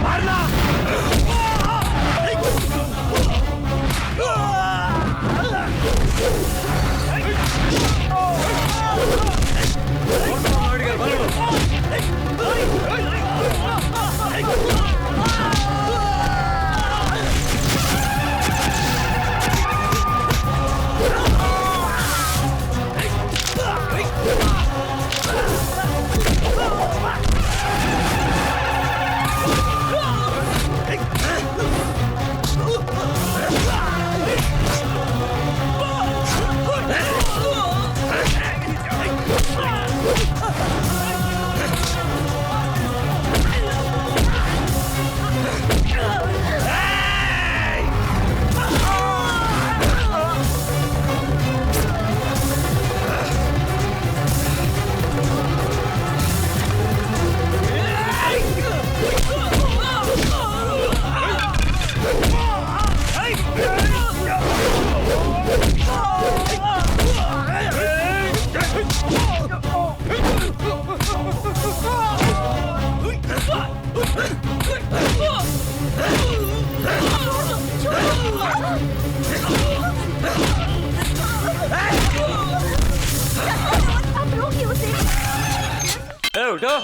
मारना। उठो।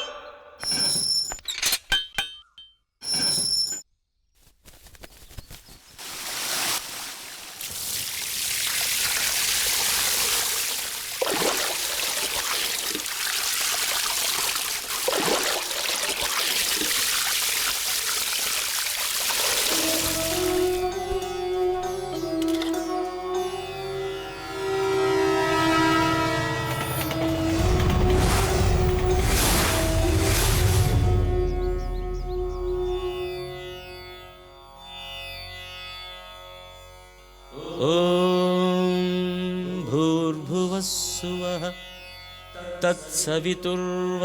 तत्सवितुर्वरेण्यं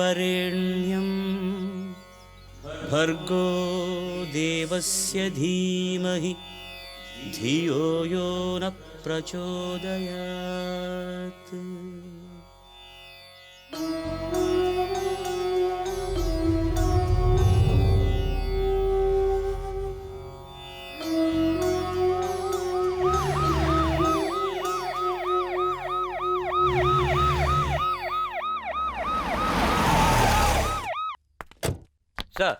भर्गो देवस्य धीमहि धियो यो न प्रचोदयात्। Sir.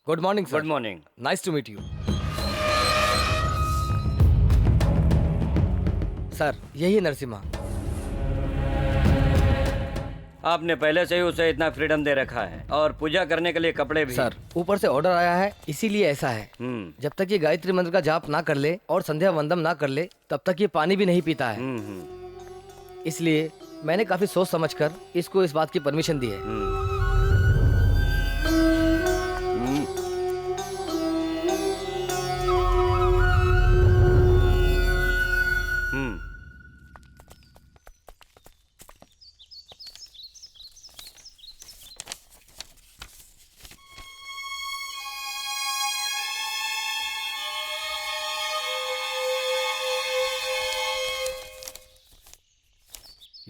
Good morning sir. Good morning. Nice to meet you sir. यही है नरसिम्हा। आपने पहले से ही उसे इतना फ्रीडम दे रखा है और पूजा करने के लिए कपड़े भी। सर ऊपर से ऑर्डर आया है, इसीलिए ऐसा है। जब तक ये गायत्री मंत्र का जाप ना कर ले और संध्या वंदन ना कर ले तब तक ये पानी भी नहीं पीता है। इसलिए मैंने काफी सोच समझकर इसको इस बात की परमिशन दी है।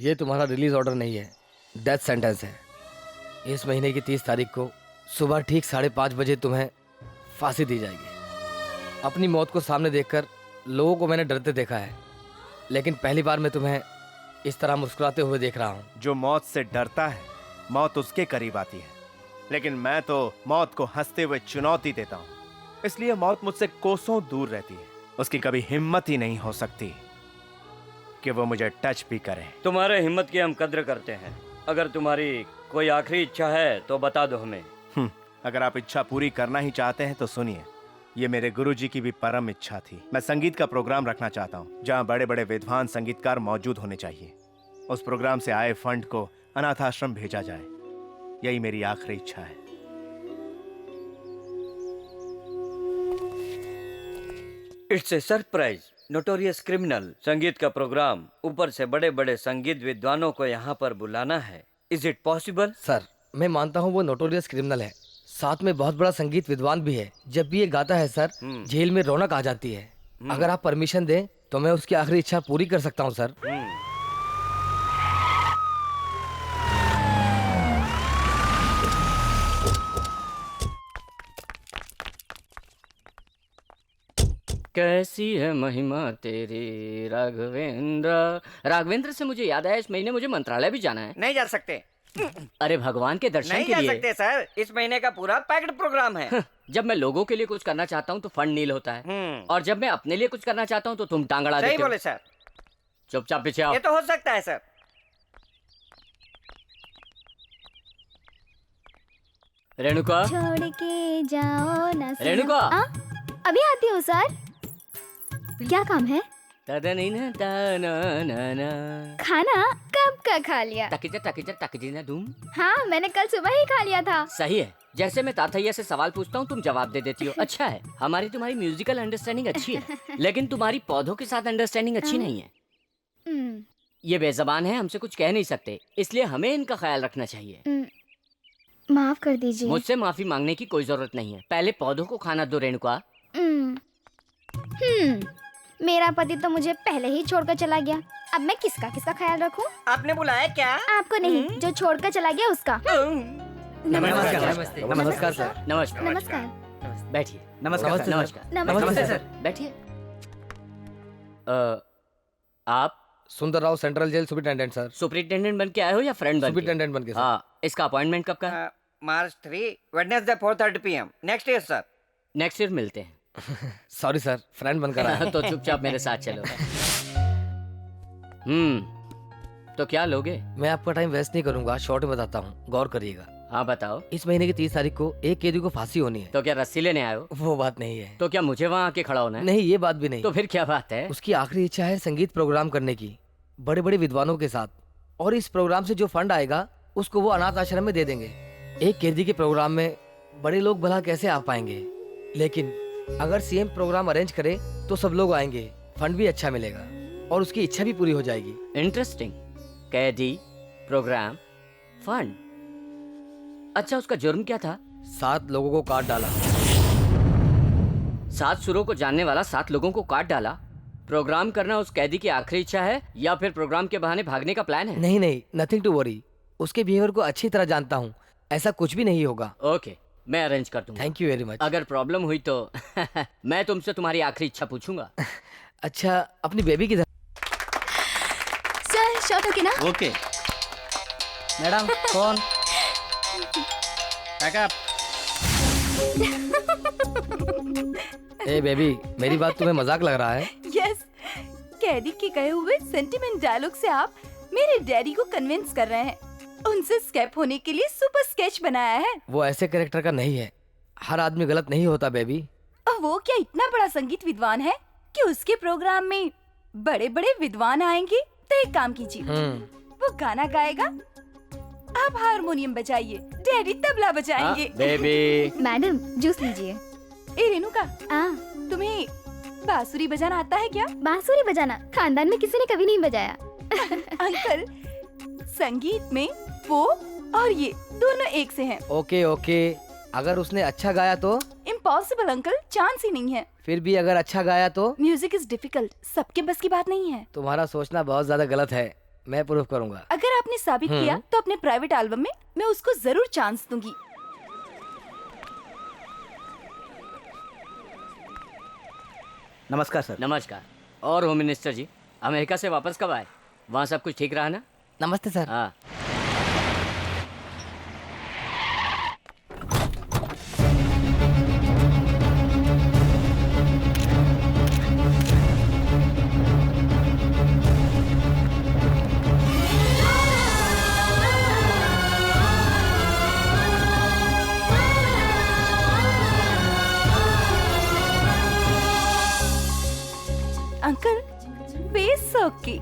ये तुम्हारा रिलीज ऑर्डर नहीं है, डेथ सेंटेंस है। इस महीने की 30 तारीख को सुबह ठीक 5:30 बजे तुम्हें फांसी दी जाएगी। अपनी मौत को सामने देखकर लोगों को मैंने डरते देखा है, लेकिन पहली बार मैं तुम्हें इस तरह मुस्कुराते हुए देख रहा हूँ। जो मौत से डरता है मौत उसके करीब आती है, लेकिन मैं तो मौत को हंसते हुए चुनौती देता हूँ, इसलिए मौत मुझसे कोसों दूर रहती है। उसकी कभी हिम्मत ही नहीं हो सकती कि वो मुझे टच भी करे। तुम्हारे हिम्मत की हम कद्र करते हैं। अगर तुम्हारी कोई आखिरी इच्छा है तो बता दो हमें। अगर आप इच्छा पूरी करना ही चाहते हैं तो सुनिए, ये मेरे गुरुजी की भी परम इच्छा थी। मैं संगीत का प्रोग्राम रखना चाहता हूँ जहाँ बड़े बड़े विद्वान संगीतकार मौजूद होने चाहिए। उस प्रोग्राम से आए फंड को अनाथ आश्रम भेजा जाए, यही मेरी आखिरी इच्छा है। It's a surprise. Notorious criminal संगीत का प्रोग्राम, ऊपर से बड़े बड़े संगीत विद्वानों को यहाँ पर बुलाना है। Is it possible? सर मैं मानता हूँ वो नोटोरियस क्रिमिनल है, साथ में बहुत बड़ा संगीत विद्वान भी है। जब भी ये गाता है सर, झील में रौनक आ जाती है। अगर आप परमिशन दें तो मैं उसकी आखिरी इच्छा पूरी कर सकता हूँ सर। कैसी है महिमा तेरी राघवेंद्र। राघवेंद्र से मुझे याद आया, इस महीने मुझे मंत्रालय भी जाना है। नहीं जा सकते। अरे भगवान के दर्शन नहीं के जा लिए। सकते सर, इस महीने का पूरा पैक्ड प्रोग्राम है। जब मैं लोगों के लिए कुछ करना चाहता हूँ तो फंड नील होता है, और जब मैं अपने लिए कुछ करना चाहता हूँ तो तुम टांग अड़ा सही देते हो। बोले सर। चुपचाप पीछे आओ। ये तो हो सकता है सर। रेणुका, छोड़ के जाओ ना सनम। रेणुका। अभी आती हूँ सर। क्या काम है? तदनीना तानानाना। खाना कब का खा लिया? तकिजा धूम। हाँ, मैंने कल सुबह ही खा लिया था। सही है, जैसे मैं ताथैया से सवाल पूछता हूँ तुम जवाब दे देती हो। अच्छा है, हमारी तुम्हारी म्यूजिकल अंडरस्टैंडिंग अच्छी है, लेकिन तुम्हारी पौधों के साथ अंडरस्टैंडिंग अच्छी नहीं है। हम्म, ये बेजबान है, हमसे कुछ कह नहीं सकते, इसलिए हमें इनका ख्याल रखना चाहिए। माफ कर दीजिए। मुझसे माफी मांगने की कोई जरूरत नहीं है, पहले पौधों को खाना दो रेणुका। मेरा पति तो मुझे पहले ही छोड़कर चला गया, अब मैं किसका किसका ख्याल रखूं? आपने बुलाया क्या? आपको नहीं, जो छोड़कर चला गया उसका। नमस्कार। नमस्कार सर। नमस्कार। नमस्कार। बैठिए। नमस्कार सर। नमस्कार। नमस्ते सर। बैठिए। आप Sundar Rao central jail superintendent sir. Superintendent बन के आए हो या फ्रेंड बन के? सुपरिटेंडेंट बन के सर। हाँ, इसका अपॉइंटमेंट कब का है? मार्च 3 Wednesday 4:30 PM next year sir. Next year मिलते हैं। सॉरी सर, फ्रेंड बनकर आया। तो चुपचाप मेरे साथ चलो। तो क्या लोगे? मैं आपका टाइम वेस्ट नहीं करूंगा, शॉर्ट में बताता हूँ, गौर करिएगा। हाँ बताओ। इस महीने की 30 तारीख को एक कैदी को फांसी होनी है। तो क्या रस्सी लेने आए हो? वो बात नहीं है। तो क्या मुझे वहाँ आके खड़ा होना है? नहीं, ये बात भी नहीं। तो फिर क्या बात है? उसकी आखिरी इच्छा है संगीत प्रोग्राम करने की, बड़े बड़े विद्वानों के साथ, और इस प्रोग्राम से जो फंड आएगा उसको वो अनाथ आश्रम में दे देंगे। एक कैदी के प्रोग्राम में बड़े लोग भला कैसे आ पाएंगे, लेकिन अगर सीएम प्रोग्राम अरेंज करे तो सब लोग आएंगे, फंड भी अच्छा मिलेगा और उसकी इच्छा भी पूरी हो जाएगी। इंटरेस्टिंग। कैदी, प्रोग्राम, फंड। अच्छा, उसका जुर्म क्या था? 7 लोगों को काट डाला। 7 सुरों को जानने वाला 7 लोगों को काट डाला। प्रोग्राम करना उस कैदी की आखिरी इच्छा है या फिर प्रोग्राम के बहाने भागने का प्लान है? नहीं नहीं, नथिंग टू वरी। उसके बिहेवियर को अच्छी तरह जानता हूँ, ऐसा कुछ भी नहीं होगा। ओके, मैं अरेंज कर दूंगा। Thank you very much. अगर प्रॉब्लम हुई तो मैं तुमसे तुम्हारी आखिरी इच्छा पूछूंगा। अच्छा, अपनी बेबी किधर? सर, शॉट ओके ना? ओके। मैडम कौन? पैकअप। ए बेबी, मेरी बात तुम्हें मजाक लग रहा है? यस, कैदी के कहे हुए सेंटिमेंट डायलॉग से आप मेरे डैडी को कन्विंस कर रहे हैं। उनसे स्केप होने के लिए सुपर स्केच बनाया है। वो ऐसे कैरेक्टर का नहीं है, हर आदमी गलत नहीं होता बेबी। और वो क्या इतना बड़ा संगीत विद्वान है कि उसके प्रोग्राम में बड़े बड़े विद्वान आएंगे? तो एक काम कीजिए, वो गाना गाएगा, आप हारमोनियम बजाइए, डैडी तबला बजाएंगे। बेबी। मैडम, जूस लीजिए। ए रेणुका, तुम्हें बांसुरी बजाना आता है क्या? बांसुरी बजाना खानदान में किसी ने कभी नहीं बजाया। अंकल, संगीत में वो और ये दोनों एक से हैं। ओके ओके, अगर उसने अच्छा गाया तो? इम्पॉसिबल अंकल, चांस ही नहीं है। फिर भी अगर अच्छा गाया तो? म्यूजिक इज डिफिकल्ट, सबके बस की बात नहीं है। तुम्हारा सोचना बहुत ज्यादा गलत है, मैं प्रूफ करूंगा। अगर आपने साबित किया तो अपने प्राइवेट एल्बम में मैं उसको जरूर चांस दूंगी। नमस्कार सर। नमस्कार। और होम मिनिस्टर जी, अमेरिका से वापस कब आए? वहाँ सब कुछ ठीक रहा ना? नमस्ते सर। हाँ। Uncle, base okay,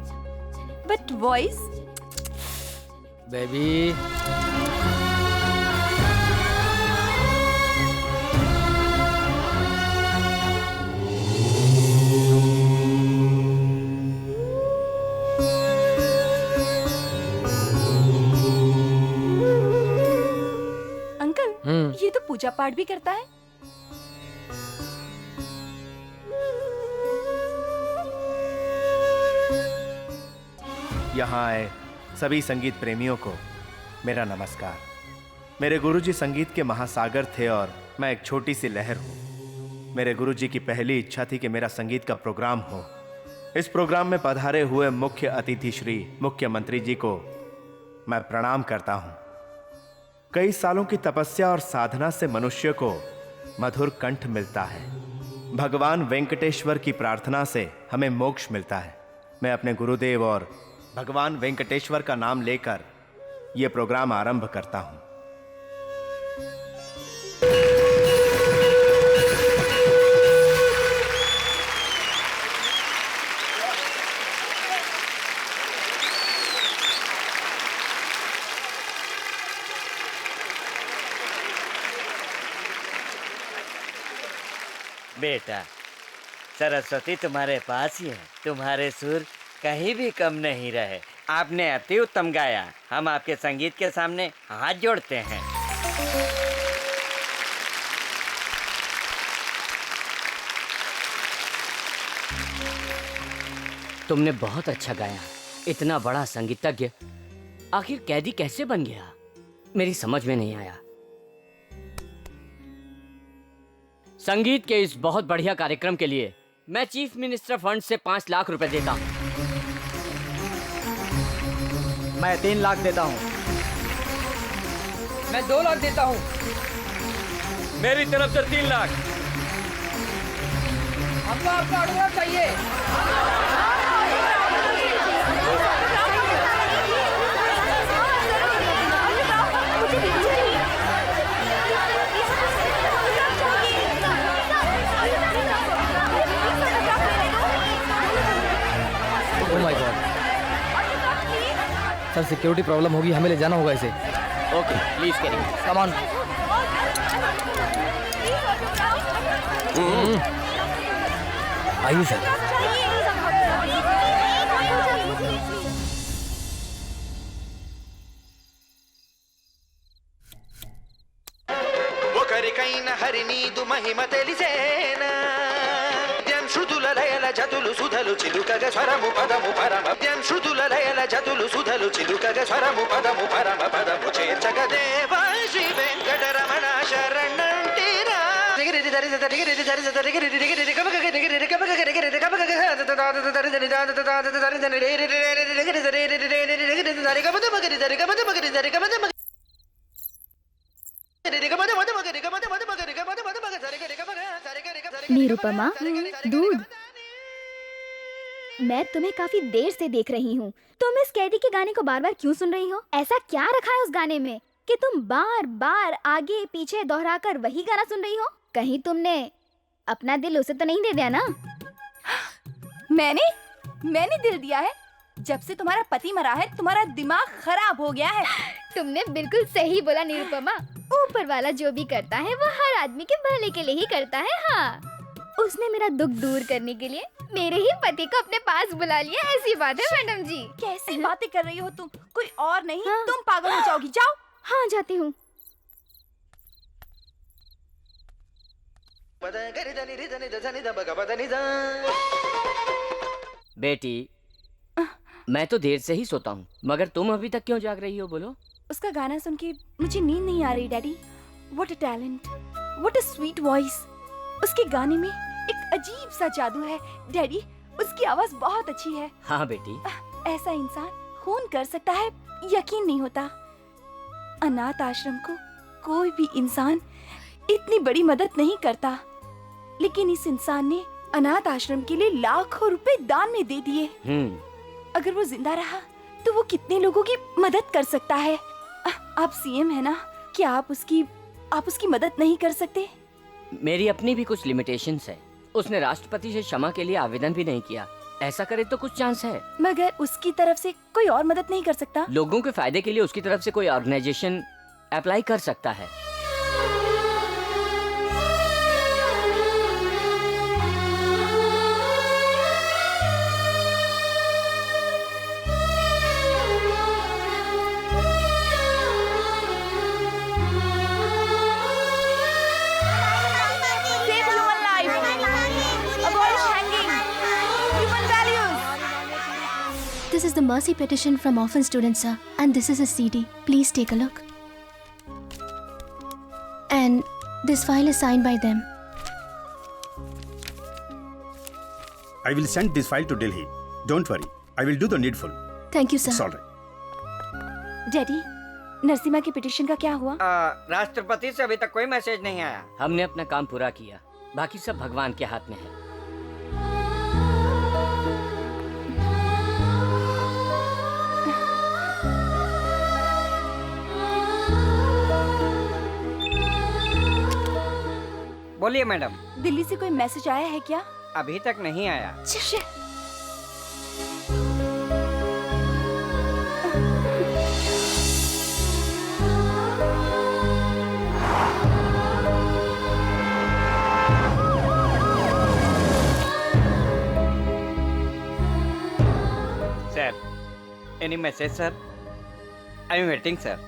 but voice baby, uncle, ये तो पूजा पाठ भी करता है। सर, 1 यहाँ आए सभी संगीत प्रेमियों को मेरा नमस्कार। मेरे गुरुजी संगीत के महासागर थे और मैं एक छोटी सी लहर हूँ। मेरे गुरुजी की पहली इच्छा थी कि मेरा संगीत का प्रोग्राम हो। इस प्रोग्राम में पधारे हुए मुख्य अतिथि श्री मुख्यमंत्री जी को मैं प्रणाम करता हूँ। कई सालों की तपस्या और साधना से मनुष्य को मधुर कंठ मिलता है। भगवान वेंकटेश्वर की प्रार्थना से हमें मोक्ष मिलता है। मैं अपने गुरुदेव और भगवान वेंकटेश्वर का नाम लेकर यह प्रोग्राम आरंभ करता हूं। बेटा, सरस्वती तुम्हारे पास ही है। तुम्हारे सुर कहीं भी कम नहीं रहे। आपने अति उत्तम गाया। हम आपके संगीत के सामने हाथ जोड़ते हैं। तुमने बहुत अच्छा गाया। इतना बड़ा संगीतज्ञ आखिर कैदी कैसे बन गया, मेरी समझ में नहीं आया। संगीत के इस बहुत बढ़िया कार्यक्रम के लिए मैं चीफ मिनिस्टर फंड से 5 लाख रुपए देता हूं। मैं 3 लाख देता हूँ। मैं 2 लाख देता हूँ। मेरी तरफ से 3 लाख। हमको आपका ऑटोग्राफ चाहिए। Oh my God, sir security problem होगी, हमें ले जाना होगा इसे। Okay, please carry. Come on. आइए सर। ఒకరికైన హరినీదు మహిమ తెలిసేనా శృతుల లయల జతులు సుధలు చిలుకగ స్వరము పదము పరమ శృతుల లయల జతులు సుధలు చిలుకగ స్వరము పదము పరమ పదము చేర్చగ దేవ శ్రీ వెంకటరమణ శరణంటిరా निरुपमा, दूध। मैं तुम्हें काफी देर से देख रही हूँ। तुम इस कैदी के गाने को बार बार क्यों सुन रही हो? ऐसा क्या रखा है उस गाने में कि तुम बार बार आगे पीछे दोहराकर वही गाना सुन रही हो? कहीं तुमने अपना दिल उसे तो नहीं दे दिया ना? मैंने दिल दिया है? जब से तुम्हारा पति मरा है तुम्हारा दिमाग खराब हो गया है। तुमने बिल्कुल सही बोला निरुपमा। ऊपर वाला जो भी करता है वो हर आदमी के भले के लिए ही करता है। हाँ, उसने मेरा दुख दूर करने के लिए मेरे ही पति को अपने पास बुला लिया। ऐसी बात है मैडम जी। कैसी बातें कर रही हो तुम? कोई और नहीं, हाँ। तुम पागल हो जाओगी। जाओ। हाँ, जाती हूँ। बेटी, मैं तो देर से ही सोता हूँ, मगर तुम अभी तक क्यों जाग रही हो? बोलो। उसका गाना सुन के मुझे नींद नहीं आ रही daddy. What a talent, what a sweet voice. उसके गाने में एक अजीब सा जादू है डैडी। उसकी आवाज बहुत अच्छी है। हाँ बेटी। ऐसा इंसान खून कर सकता है, यकीन नहीं होता। अनाथ आश्रम को कोई भी इंसान इतनी बड़ी मदद नहीं करता, लेकिन इस इंसान ने अनाथ आश्रम के लिए लाखों रुपए दान में दे दिए। अगर वो जिंदा रहा तो वो कितने लोगों की मदद कर सकता है। आप सीएम है ना, क्या आप उसकी मदद नहीं कर सकते? मेरी अपनी भी कुछ लिमिटेशंस है। उसने राष्ट्रपति से क्षमा के लिए आवेदन भी नहीं किया। ऐसा करे तो कुछ चांस है। मगर उसकी तरफ से कोई और मदद नहीं कर सकता? लोगों के फायदे के लिए उसकी तरफ से कोई ऑर्गेनाइजेशन अप्लाई कर सकता है। This is the mercy petition from orphan students, sir. And this is a CD. Please take a look. And this file is signed by them. I will send this file to Delhi. Don't worry. I will do the needful. Thank you, sir. It's all right. Daddy, Narasimha की petition का क्या हुआ? राष्ट्रपति से अभी तक कोई message नहीं आया। हमने अपना काम पूरा किया, बाकी सब भगवान के हाथ में है। बोलिए मैडम। दिल्ली से कोई मैसेज आया है क्या? अभी तक नहीं आया। Sir, any message sir? I am waiting sir.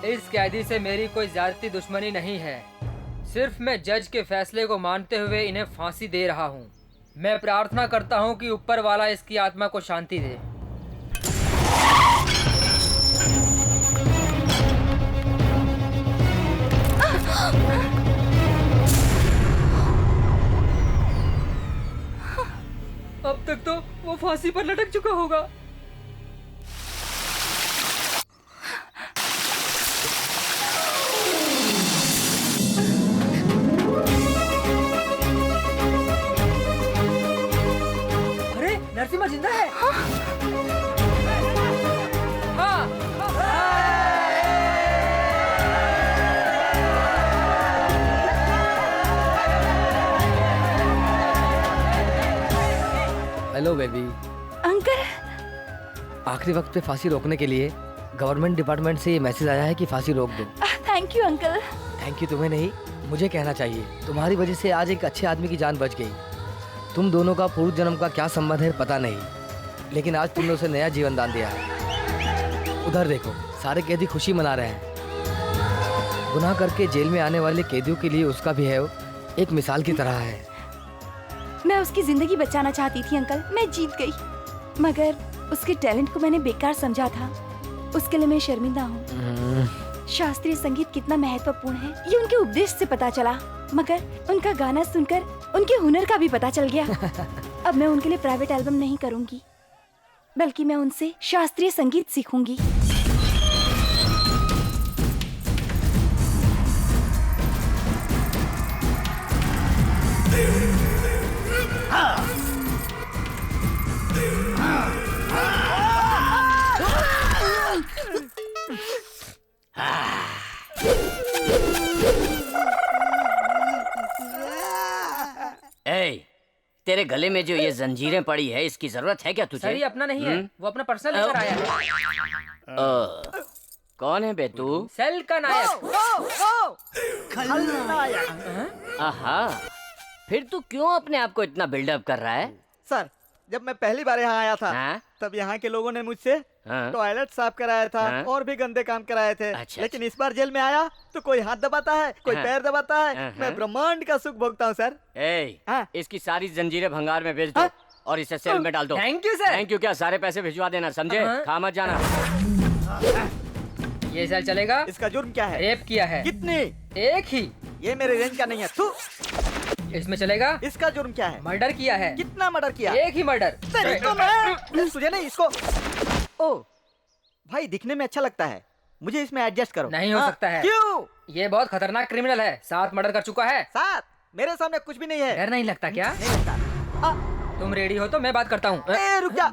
इस कैदी से मेरी कोई ज्यादती दुश्मनी नहीं है। सिर्फ मैं जज के फैसले को मानते हुए इन्हें फांसी दे रहा हूँ। मैं प्रार्थना करता हूँ कि ऊपर वाला इसकी आत्मा को शांति दे। अब तक तो वो फांसी पर लटक चुका होगा। नरसिम्हा जिंदा है। हाँ। Hello baby. अंकल, आखिरी वक्त पे फांसी रोकने के लिए गवर्नमेंट डिपार्टमेंट से ये मैसेज आया है कि फांसी रोक दो। Thank you uncle. Thank you तुम्हें नहीं, मुझे कहना चाहिए। तुम्हारी वजह से आज एक अच्छे आदमी की जान बच गई। तुम दोनों का पूर्व जन्म का क्या संबंध है पता नहीं, लेकिन आज तुमने उसे नया जीवन दान दिया है। उधर देखो, सारे कैदी खुशी मना रहे हैं। गुनाह करके जेल में आने वाले कैदियों के लिए उसका भी है एक मिसाल की तरह है। मैं उसकी जिंदगी बचाना चाहती थी अंकल, मैं जीत गई, मगर उसके टैलेंट को मैंने बेकार समझा था। उसके लिए मैं शर्मिंदा हूँ। शास्त्रीय संगीत कितना महत्वपूर्ण है ये उनके उपदेश से पता चला, मगर उनका गाना सुनकर उनके हुनर का भी पता चल गया। अब मैं उनके लिए प्राइवेट एल्बम नहीं करूंगी, बल्कि मैं उनसे शास्त्रीय संगीत सीखूंगी। तेरे गले में जो ये जंजीरें पड़ी है, इसकी जरूरत है क्या तुझे? सर ये अपना नहीं है, वो अपना पर्सनल लेकर आया है। कौन है बे तू? सेल का नायक। आहा, फिर तू क्यों अपने आप को इतना बिल्डअप कर रहा है? सर, जब मैं पहली बार यहाँ आया था तब यहाँ के लोगों ने मुझसे टॉयलेट साफ कराया था और भी गंदे काम कराए थे। लेकिन इस बार जेल में आया तो कोई हाथ दबाता है, कोई पैर दबाता है। मैं ब्रह्मांड का सुख भोगता हूँ सर। इसकी सारी जंजीरें भंगार में भेज दो और इसे सेल में डाल दो। Thank you sir. Thank you क्या, सारे पैसे भिजवा देना, समझे? खा मत जाना। ये सेल चलेगा? इसका जुर्म क्या है? रेप किया है। कितनी? एक ही। ये मेरे रेंज का नहीं है। तू। इसमें चलेगा? इसका जुर्म क्या है? मर्डर किया है। कितना मर्डर किया? एक ही मर्डर। तेरी तो मैं तुझे नहीं इसको। ओ भाई दिखने में अच्छा लगता है, मुझे इसमें एडजस्ट करो। नहीं हो सकता है। क्यों? ये बहुत खतरनाक क्रिमिनल है, 7 मर्डर कर चुका है। 7? मेरे सामने कुछ भी नहीं है। डर नहीं लगता क्या? नहीं लगता। तुम रेडी हो तो मैं बात करता हूँ। रुक जा।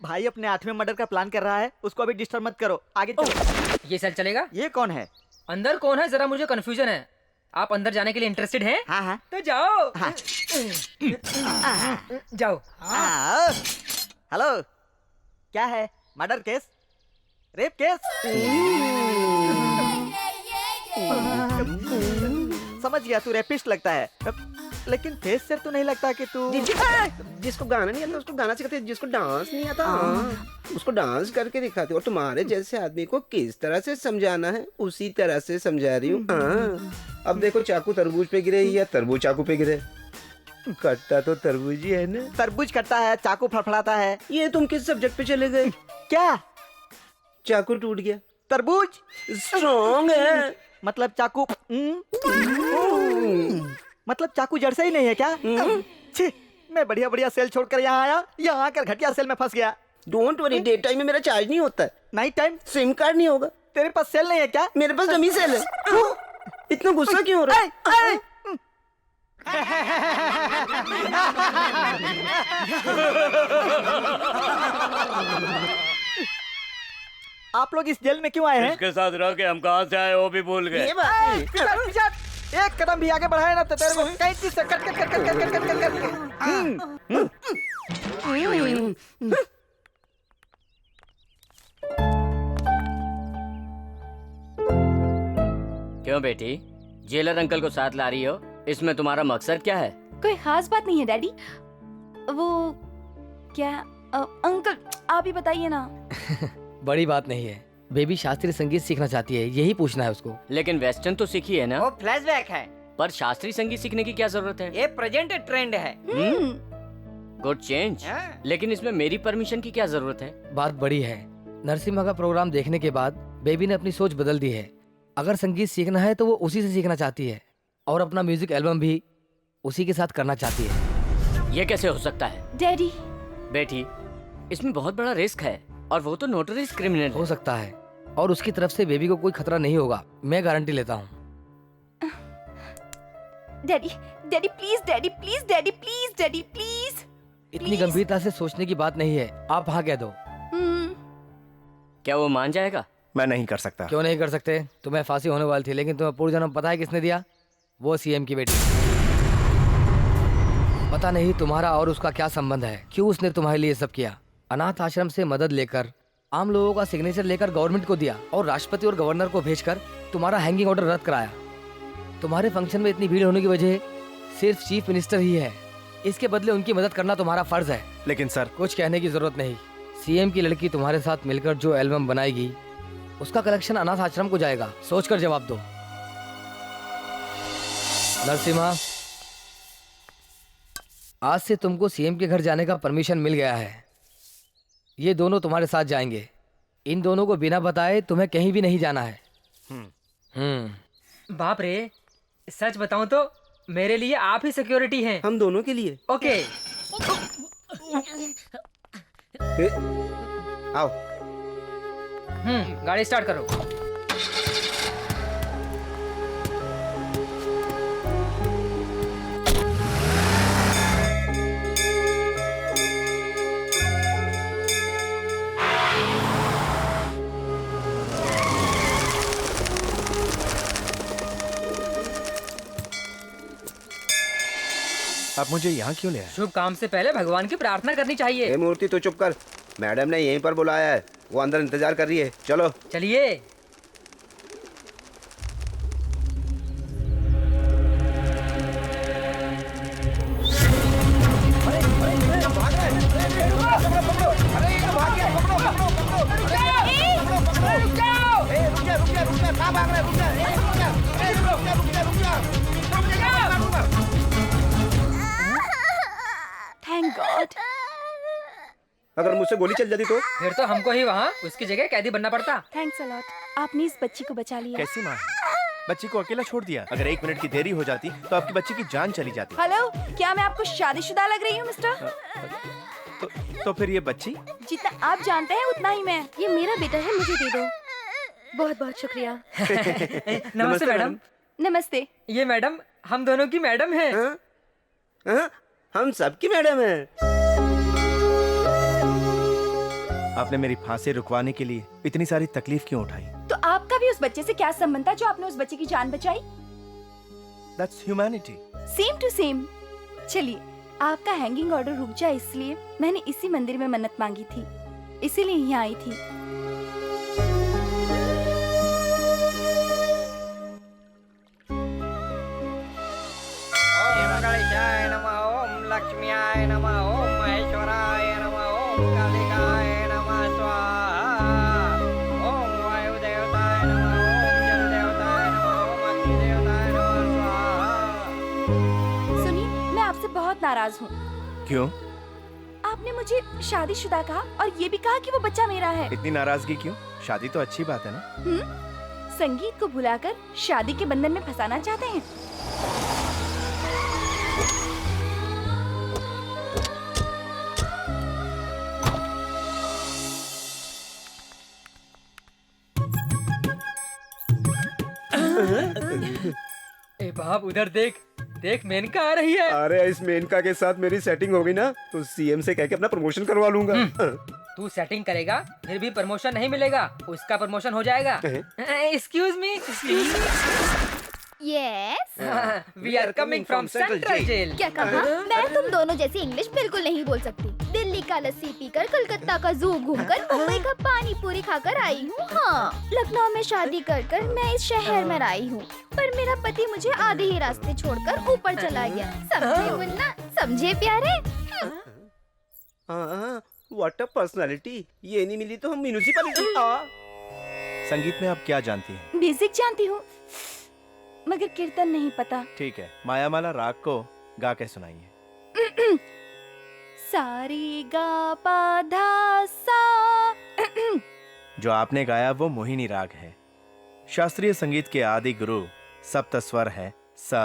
भाई अपने 8वें मर्डर का प्लान कर रहा है, उसको अभी डिस्टर्ब मत करो, आगे चलो। ये सेल चलेगा? ये कौन है? अंदर कौन है जरा मुझे कंफ्यूजन है। आप अंदर जाने के लिए इंटरेस्टेड हैं? हाँ हाँ। तो जाओ। हाँ। जाओ। हेलो, क्या है? Murder case? Rape case? समझ गया, तू रेपिस्ट लगता है, लेकिन फेस से तो नहीं लगता कि तू। जिसको गाना नहीं आता उसको गाना सिखाते, जिसको डांस नहीं आता उसको डांस करके दिखाते। और तुम्हारे जैसे आदमी को किस तरह से समझाना है उसी तरह से समझा रही हूँ। अब देखो चाकू तरबूज पे गिरे या तरबूज चाकू पे गिरे, कटता तो तरबूज ही है ना। तरबूज कटता है, चाकू फड़फड़ाता है। ये तुम किस सब्जेक्ट पे चले गए? क्या? चाकू टूट गया। तरबूज स्ट्रॉन्ग है, मतलब चाकू मतलब चाकू जड़ से ही नहीं है क्या? छी, मैं बढ़िया बढ़िया सेल छोड़कर यहाँ आया, यहाँ आकर घटिया सेल में फंस गया। डोंट वरी, डे टाइम में मेरा चार्ज नहीं होता है। Night time? सिम कार्ड नहीं होगा। तेरे पास सेल नहीं है क्या? मेरे पास डमी सेल है। इतना गुस्सा क्यों हो रहा है? आप लोग इस जेल में क्यों आए हैं? इसके साथ रह के हम कहाँ से आए वो भी भूल गए। एक कदम भी आगे बढ़ाए ना तो तेरे को कैंची से कट क्यों बेटी, जेलर अंकल को साथ ला रही हो? इसमें तुम्हारा मकसद क्या है? कोई खास बात नहीं है डैडी। वो क्या अंकल आप ही बताइए ना। बड़ी बात नहीं है, बेबी शास्त्रीय संगीत सीखना चाहती है, यही पूछना है उसको। लेकिन वेस्टर्न तो सीखी है ना? वो फ्लैशबैक है। पर शास्त्रीय संगीत सीखने की क्या जरूरत है? ये प्रेजेंट ट्रेंड है। Good change. लेकिन इसमें मेरी परमिशन की क्या जरूरत है? बात बड़ी है। नरसिम्हा का प्रोग्राम देखने के बाद बेबी ने अपनी सोच बदल दी है। अगर संगीत सीखना है तो वो उसी से सीखना चाहती है और अपना म्यूजिक एल्बम भी उसी के साथ करना चाहती है। ये कैसे हो सकता है? डैडी बेटी, इसमें बहुत बड़ा रिस्क है और वो तो नोटरीज क्रिमिनल हो सकता है और उसकी तरफ से बेबी को कोई खतरा नहीं होगा, मैं गारंटी लेता हूँ। Daddy daddy please, daddy please, daddy please, daddy please. इतनी गंभीरता से सोचने की बात नहीं है, आप हाँ कह दो। क्या वो मान जाएगा? मैं नहीं कर सकता। क्यों नहीं कर सकते? तुम्हें फांसी होने वाली थी, लेकिन तुम्हें पूर्व जन्म पता है किसने दिया? वो सीएम की बेटी। पता नहीं तुम्हारा और उसका क्या संबंध है, क्यों उसने तुम्हारे लिए सब किया। अनाथ आश्रम से मदद लेकर, आम लोगों का सिग्नेचर लेकर गवर्नमेंट को दिया और राष्ट्रपति और गवर्नर को भेजकर तुम्हारा हैंगिंग ऑर्डर रद्द कराया। तुम्हारे फंक्शन में इतनी भीड़ होने की वजह सिर्फ चीफ मिनिस्टर ही है। इसके बदले उनकी मदद करना तुम्हारा फर्ज है। लेकिन सर, कुछ कहने की जरूरत नहीं। सीएम की लड़की तुम्हारे साथ मिलकर जो एल्बम बनाएगी उसका कलेक्शन अनाथ आश्रम को जाएगा। सोचकर जवाब दो। नरसिम्हा, आज से तुमको सीएम के घर जाने का परमिशन मिल गया है। ये दोनों तुम्हारे साथ जाएंगे। इन दोनों को बिना बताए तुम्हें कहीं भी नहीं जाना है। बाप रे, सच बताऊं तो मेरे लिए आप ही सिक्योरिटी हैं। हम दोनों के लिए। ओके। आओ। गाड़ी स्टार्ट करो। आप मुझे यहाँ क्यों ले आए? शुभ काम से पहले भगवान की प्रार्थना करनी चाहिए। मूर्ति तो चुप कर, मैडम ने यहीं पर बुलाया है, वो अंदर इंतजार कर रही है। चलो चलिए। Thank God. अगर मुझसे गोली चल जाती तो? फिर तो हमको ही वहाँ उसकी जगह कैदी बनना पड़ता। थैंक्स अ लॉट, आपने इस बच्ची को बचा लिया। कैसी माँ है? बच्ची को अकेला छोड़ दिया। अगर 1 मिनट की देरी हो जाती तो आपकी बच्ची की जान चली जाती। हेलो, क्या मैं आपको शादीशुदा लग रही हूँ मिस्टर? तो फिर ये बच्ची? जितना आप जानते हैं उतना ही मैं। ये मेरा बेटा है, मुझे दे दो। बहुत बहुत शुक्रिया। नमस्ते मैडम। नमस्ते। ये मैडम हम दोनों की मैडम है। हम सबकी मैडम है। आपने मेरी फांसी रुकवाने के लिए इतनी सारी तकलीफ क्यों उठाई? तो आपका भी उस बच्चे से क्या संबंध था जो आपने उस बच्चे की जान बचाई? That's humanity. Same to same. चलिए, आपका हैंगिंग ऑर्डर रुक जाए इसलिए मैंने इसी मंदिर में मन्नत मांगी थी, इसीलिए यहाँ आई थी। ओम गणेशाय नमः, ओम लक्ष्म्याय नमः, ओम महेश्वराय नमः, ओम कालिकाय नमः स्वाहा, ओम वायु देवताय नमः, ओम जल देवताय नमः, ओम अग्नि देवताय नमः स्वाहा। सुनिए, मैं आपसे बहुत नाराज हूँ। क्यों? आपने मुझे शादीशुदा कहा और ये भी कहा कि वो बच्चा मेरा है। इतनी नाराजगी क्यों? शादी तो अच्छी बात है ना। संगीत को भुलाकर शादी के बंधन में फंसाना चाहते हैं। ए बाप, उधर देख देख, मेनका आ रही है। अरे इस मेनका के साथ मेरी सेटिंग होगी ना तो सीएम से कह के अपना प्रमोशन करवा लूंगा। तू सेटिंग करेगा फिर भी प्रमोशन नहीं मिलेगा, उसका प्रमोशन हो जाएगा। Excuse me, yes, we are coming from central jail. क्या कहा? मैं तुम दोनों जैसी इंग्लिश बिल्कुल नहीं बोल सकती। दिल्ली का लस्सी पीकर, कलकत्ता का जू घूमकर, मुंबई का पानी पूरी खाकर आई हूँ। हाँ, लखनऊ में शादी कर कर मैं इस शहर में आई हूँ, पर मेरा पति मुझे आधे ही रास्ते छोड़कर ऊपर चला गया। समझे मुन्ना, समझे प्यारे? What a personality. ये नहीं मिली तो हम म्यूनिसिपैलिटी। संगीत में आप क्या जानती हैं? बेसिक जानती हूँ, मगर कीर्तन नहीं पता। ठीक है, मायामाला राग को गा के सुनाइए। सारी गा पा धा सा। जो आपने गाया वो मोहिनी राग है। शास्त्रीय संगीत के आदि गुरु सप्त स्वर है सा।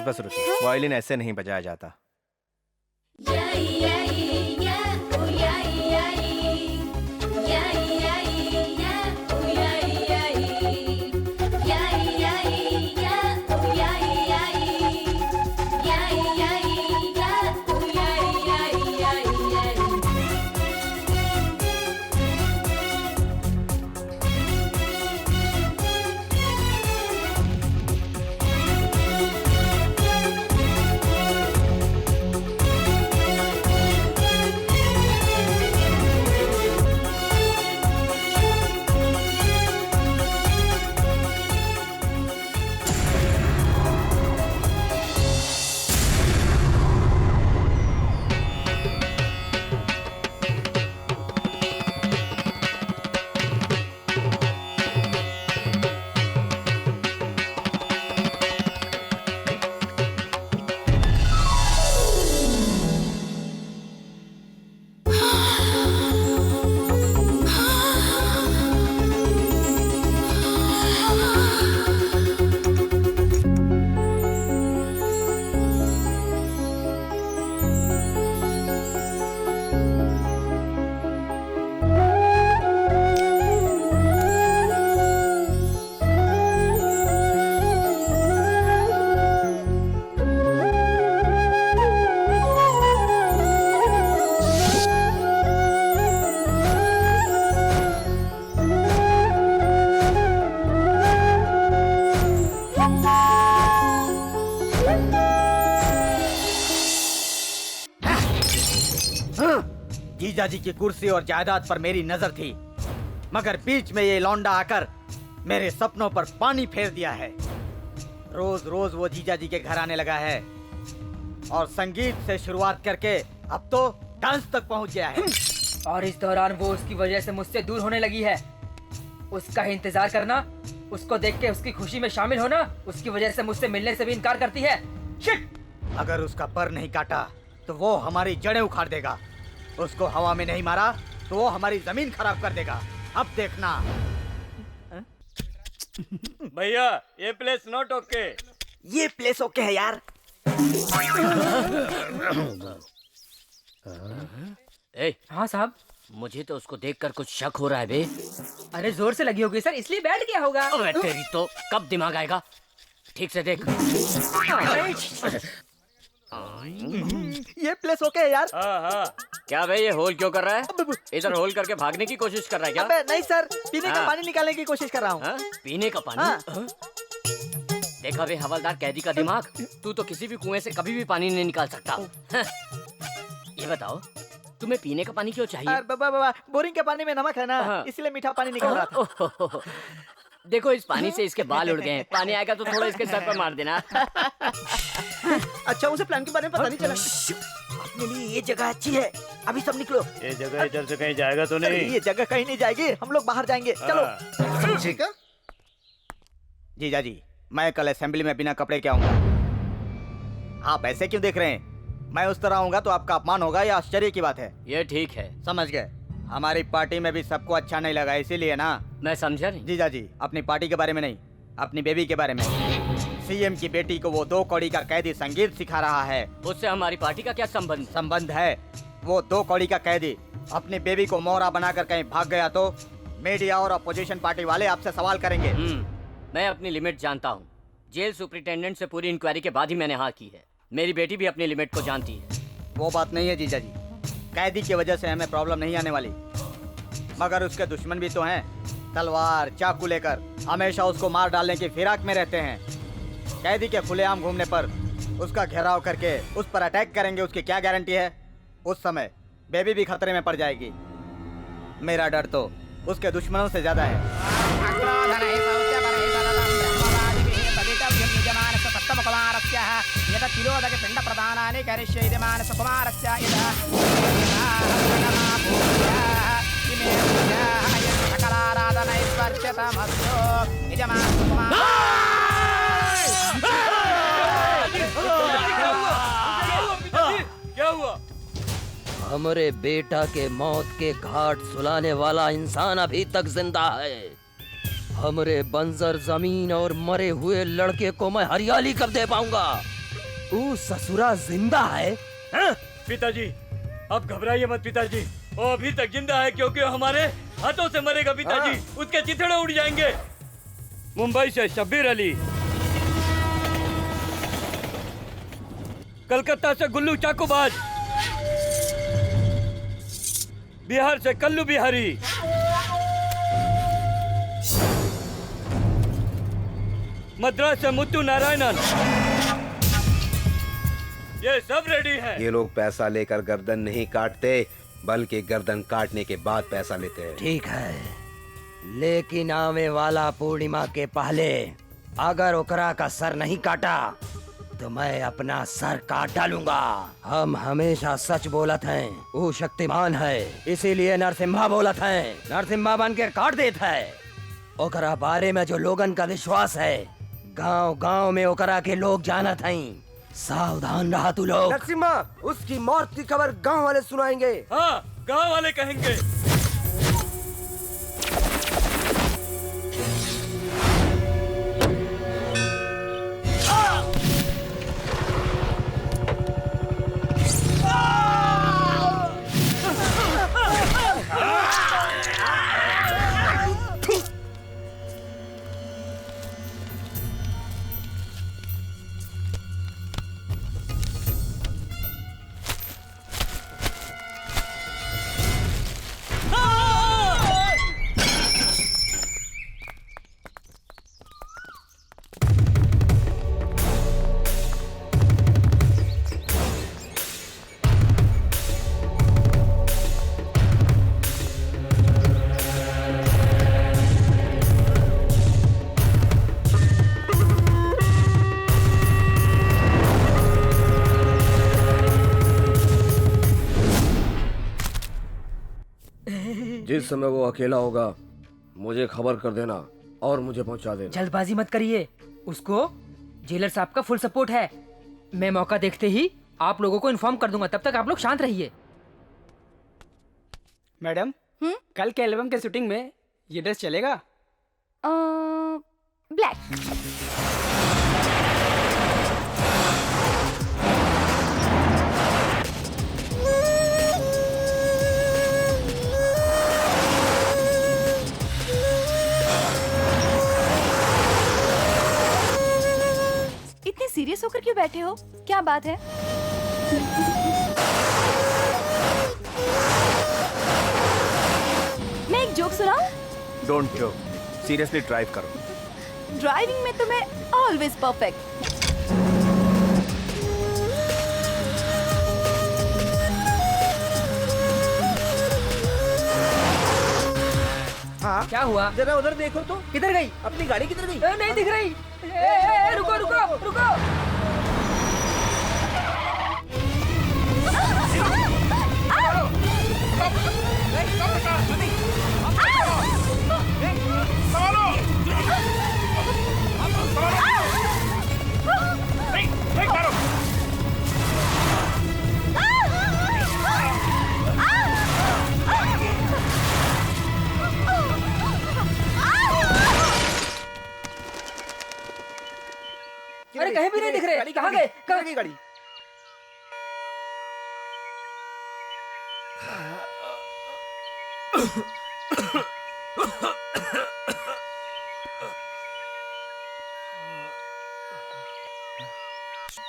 बस रुकिए, वायलिन ऐसे नहीं बजाया जाता। जीजा जी की कुर्सी और जायदाद पर मेरी नजर थी, मगर बीच में ये लौंडा आकर मेरे सपनों पर पानी फेर दिया है। रोज रोज वो जीजा जी के घर आने लगा है और संगीत से शुरुआत करके अब तो डांस तक पहुंच गया है। और इस दौरान वो उसकी वजह से मुझसे दूर होने लगी है। उसका ही इंतजार करना, उसको देख के उसकी खुशी में शामिल होना, उसकी वजह से मुझसे मिलने से भी इनकार करती है। शिट! अगर उसका पर नहीं काटा तो वो हमारी जड़ें उखाड़ देगा। उसको हवा में नहीं मारा तो वो हमारी जमीन खराब कर देगा। अब देखना। भैया ये प्लेस नॉट ओके। ये प्लेस ओके है यार। ए, हाँ साहब। मुझे तो उसको देखकर कुछ शक हो रहा है बे। अरे जोर से लगी होगी सर, इसलिए बैठ गया होगा। अबे तेरी तो कब दिमाग आएगा? ठीक से देख। ये प्लेस ओके है यार। हाँ। क्या भाई ये होल क्यों कर रहा है? इधर होल करके भागने की कोशिश कर रहा है क्या? अबे नहीं सर, पीने का हाँ। पानी निकालने की कोशिश कर रहा हूँ। पीने का पानी? हाँ। देखा बे हवलदार कैदी का दिमाग, तू तो किसी भी कुएं से कभी भी पानी नहीं निकाल सकता। ये बताओ तुम्हें पीने का पानी क्यों चाहिए? बाबा बोरिंग के पानी में नमक है ना, इसलिए मीठा पानी निकल रहा था। देखो इस पानी से इसके बाल उड़ गए हैं। पानी आएगा तो थोड़ा इसके सर पर मार देना। अच्छा उसे प्लान के बारे में पता नहीं चला। अपने लिए ये जगह अच्छी है, अभी सब निकलो। ये जगह इधर से कहीं जाएगा तो नहीं? ये जगह कहीं नहीं जाएगी, हम लोग बाहर जाएंगे। चलो। ठीक है। जीजा जी, मैं कल असेंबली में बिना कपड़े के आऊंगा। आप ऐसे क्यों देख रहे हैं? मैं उस तरह आऊंगा तो आपका अपमान होगा या आश्चर्य की बात है? ये ठीक है। समझ गए। हमारी पार्टी में भी सबको अच्छा नहीं लगा, इसीलिए ना। मैं समझा नहीं। जीजा जी, अपनी पार्टी के बारे में नहीं, अपनी बेबी के बारे में। सीएम की बेटी को वो 2 कौड़ी का कैदी संगीत सिखा रहा है। उससे हमारी पार्टी का क्या संबंध? संबंध है। वो 2 कौड़ी का कैदी अपनी बेबी को मोहरा बनाकर कहीं भाग गया तो मीडिया और अपोजिशन पार्टी वाले आपसे सवाल करेंगे। मैं अपनी लिमिट जानता हूँ। जेल सुपरिटेंडेंट से पूरी इंक्वायरी के बाद ही मैंने हाँ की है। मेरी बेटी भी अपनी लिमिट को जानती है। वो बात नहीं है जीजा जी, कैदी की वजह से हमें प्रॉब्लम नहीं आने वाली, मगर उसके दुश्मन भी तो हैं। तलवार चाकू लेकर हमेशा उसको मार डालने की फिराक में रहते हैं। कैदी के खुलेआम घूमने पर उसका घेराव करके उस पर अटैक करेंगे, उसकी क्या गारंटी है? उस समय बेबी भी खतरे में पड़ जाएगी। मेरा डर तो उसके दुश्मनों से ज्यादा है। क्या हुआ? हमरे बेटा के मौत के घाट सुलाने वाला इंसान अभी तक जिंदा है। हमरे बंजर जमीन और मरे हुए लड़के को मैं हरियाली कब दे पाऊंगा? वो ससुरा जिंदा है? पिताजी अब घबराइए मत पिताजी, वो अभी तक जिंदा है क्योंकि हमारे हाथों से मरेगा पिताजी। उसके चिथड़े उड़ जाएंगे। मुंबई से शब्बीर अली, कलकत्ता से गुल्लू चाकूबाज, बिहार से कल्लू बिहारी, मद्रास से मुत्तू नारायणन, ये सब रेडी है। ये लोग पैसा लेकर गर्दन नहीं काटते, बल्कि गर्दन काटने के बाद पैसा लेते हैं। ठीक है, लेकिन आने वाला पूर्णिमा के पहले अगर ओकरा का सर नहीं काटा तो मैं अपना सर काट डालूंगा। हम हमेशा सच बोलत हैं, वो शक्तिमान है, इसीलिए नरसिम्हा बोलत हैं। नरसिम्हा बन के काट देता है। ओकरा बारे में जो लोगन का विश्वास है, गांव गांव में ओकरा के लोग जानत हैं। सावधान रहा तू लोग। नरसिम्हा, उसकी मौत की खबर गांव वाले सुनाएंगे। हाँ, गांव वाले कहेंगे। जिस समय वो अकेला होगा मुझे खबर कर देना और मुझे पहुंचा देना। जल्दबाजी मत करिए, उसको जेलर साहब का फुल सपोर्ट है। मैं मौका देखते ही आप लोगों को इन्फॉर्म कर दूंगा, तब तक आप लोग शांत रहिए। मैडम, कल के एल्बम के शूटिंग में ये ड्रेस चलेगा? ब्लैक। इतने सीरियस होकर क्यों बैठे हो? क्या बात है? मैं एक जोक सुनाऊं? डोंट जोक, सीरियसली ड्राइव करो। ड्राइविंग में तो मैं ऑलवेज परफेक्ट। हाँ क्या हुआ? जरा उधर देखो तो। किधर गई? अपनी गाड़ी किधर गई? नहीं दिख रही। रुको रुको रुको। अरे कहीं भी नहीं दिख रहे। कहाँ गए? कहाँ गई गाड़ी?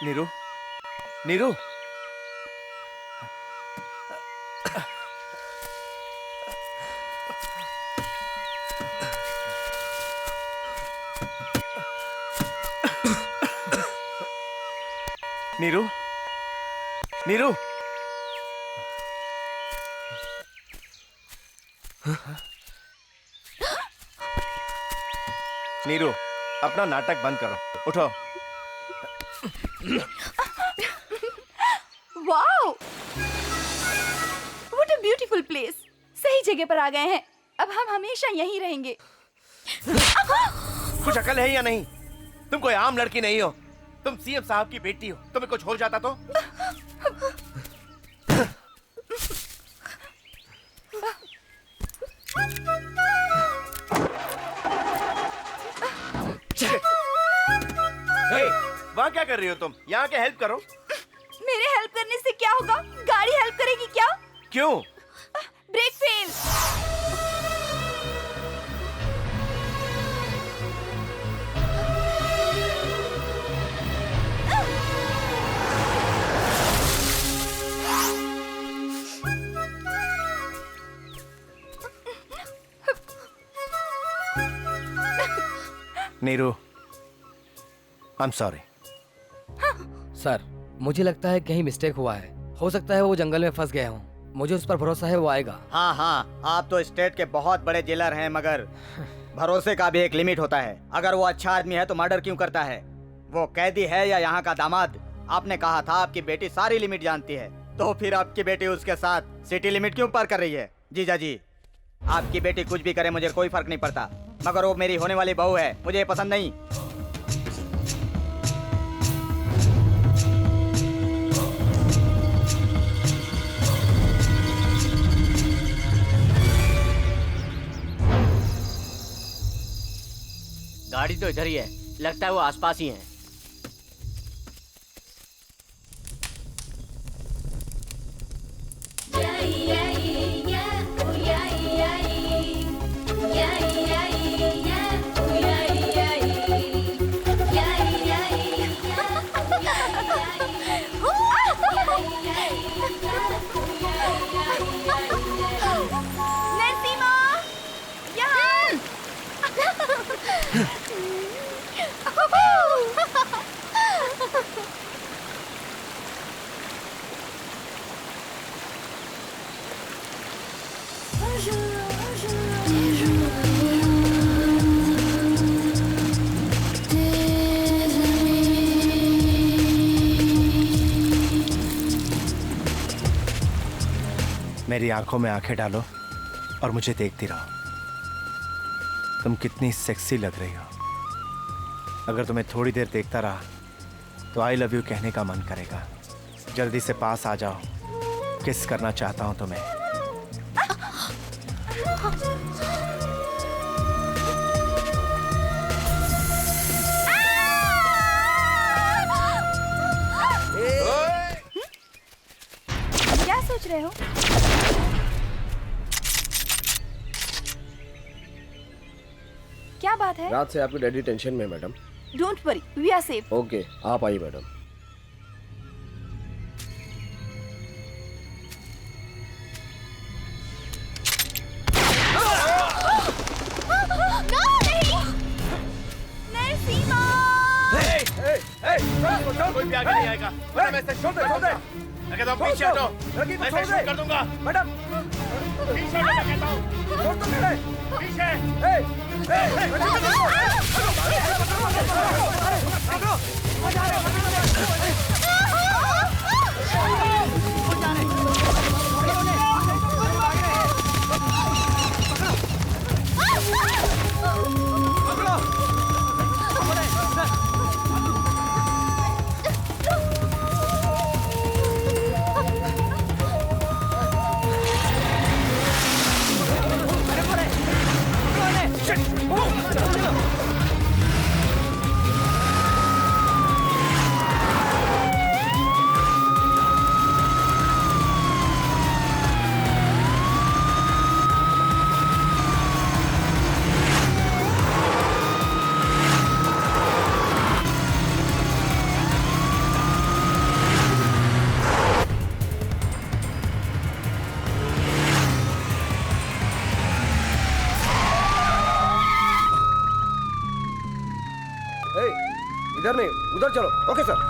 नीरू, नीरू, नीरू, नीरू, नीरू, अपना नाटक बंद करो, उठो। Wow! What a beautiful place! सही जगह पर आ गए हैं। अब हम हमेशा यहीं रहेंगे। कुछ अकल है या नहीं? तुम कोई आम लड़की नहीं हो, तुम सीएम साहब की बेटी हो। तुम्हें कुछ हो जाता तो? वहाँ क्या कर रही हो तुम? यहाँ के हेल्प करो। मेरे हेल्प करने से क्या होगा? गाड़ी हेल्प करेगी क्या? क्यों? Brake fail. Neeru, I am sorry. Sir, मुझे लगता है कहीं मिस्टेक हुआ है। हो सकता है वो जंगल में फंस गए हों। मुझे उस पर भरोसा है, वो आएगा। हाँ हाँ, आप तो स्टेट के बहुत बड़े जेलर हैं, मगर भरोसे का भी एक लिमिट होता है। अगर वो अच्छा आदमी है तो मर्डर क्यों करता है? वो कैदी है या यहाँ का दामाद? आपने कहा था आपकी बेटी सारी लिमिट जानती है, तो फिर आपकी बेटी उसके साथ सिटी लिमिट क्यों पार कर रही है? जीजा जी, आपकी बेटी कुछ भी करे मुझे कोई फर्क नहीं पड़ता, मगर वो मेरी होने वाली बहू है, मुझे पसंद नहीं। गाड़ी तो इधर ही है, लगता है वो आसपास ही है। मेरी आंखों में आंखें डालो और मुझे देखती रहो। तुम कितनी सेक्सी लग रही हो। अगर तुम्हें थोड़ी देर देखता रहा तो आई लव यू कहने का मन करेगा। जल्दी से पास आ जाओ, किस करना चाहता हूं तुम्हें। क्या सोच रहे हो? क्या बात है? रात से आपके डैडी टेंशन में madam. Don't worry, we are safe. Okay, आप आइए मैडम। नहीं सीमा। कोई भी आगे नहीं आएगा। मैडम ऐसे छोड़ दे। अगर तुम पीछे हटो, मैं ऐसे शूट कर दूंगा। मैडम पीछे हटो कहता हूँ। छोड़ दो मेरे। पीछे। इधर नहीं, उधर चलो। Okay sir.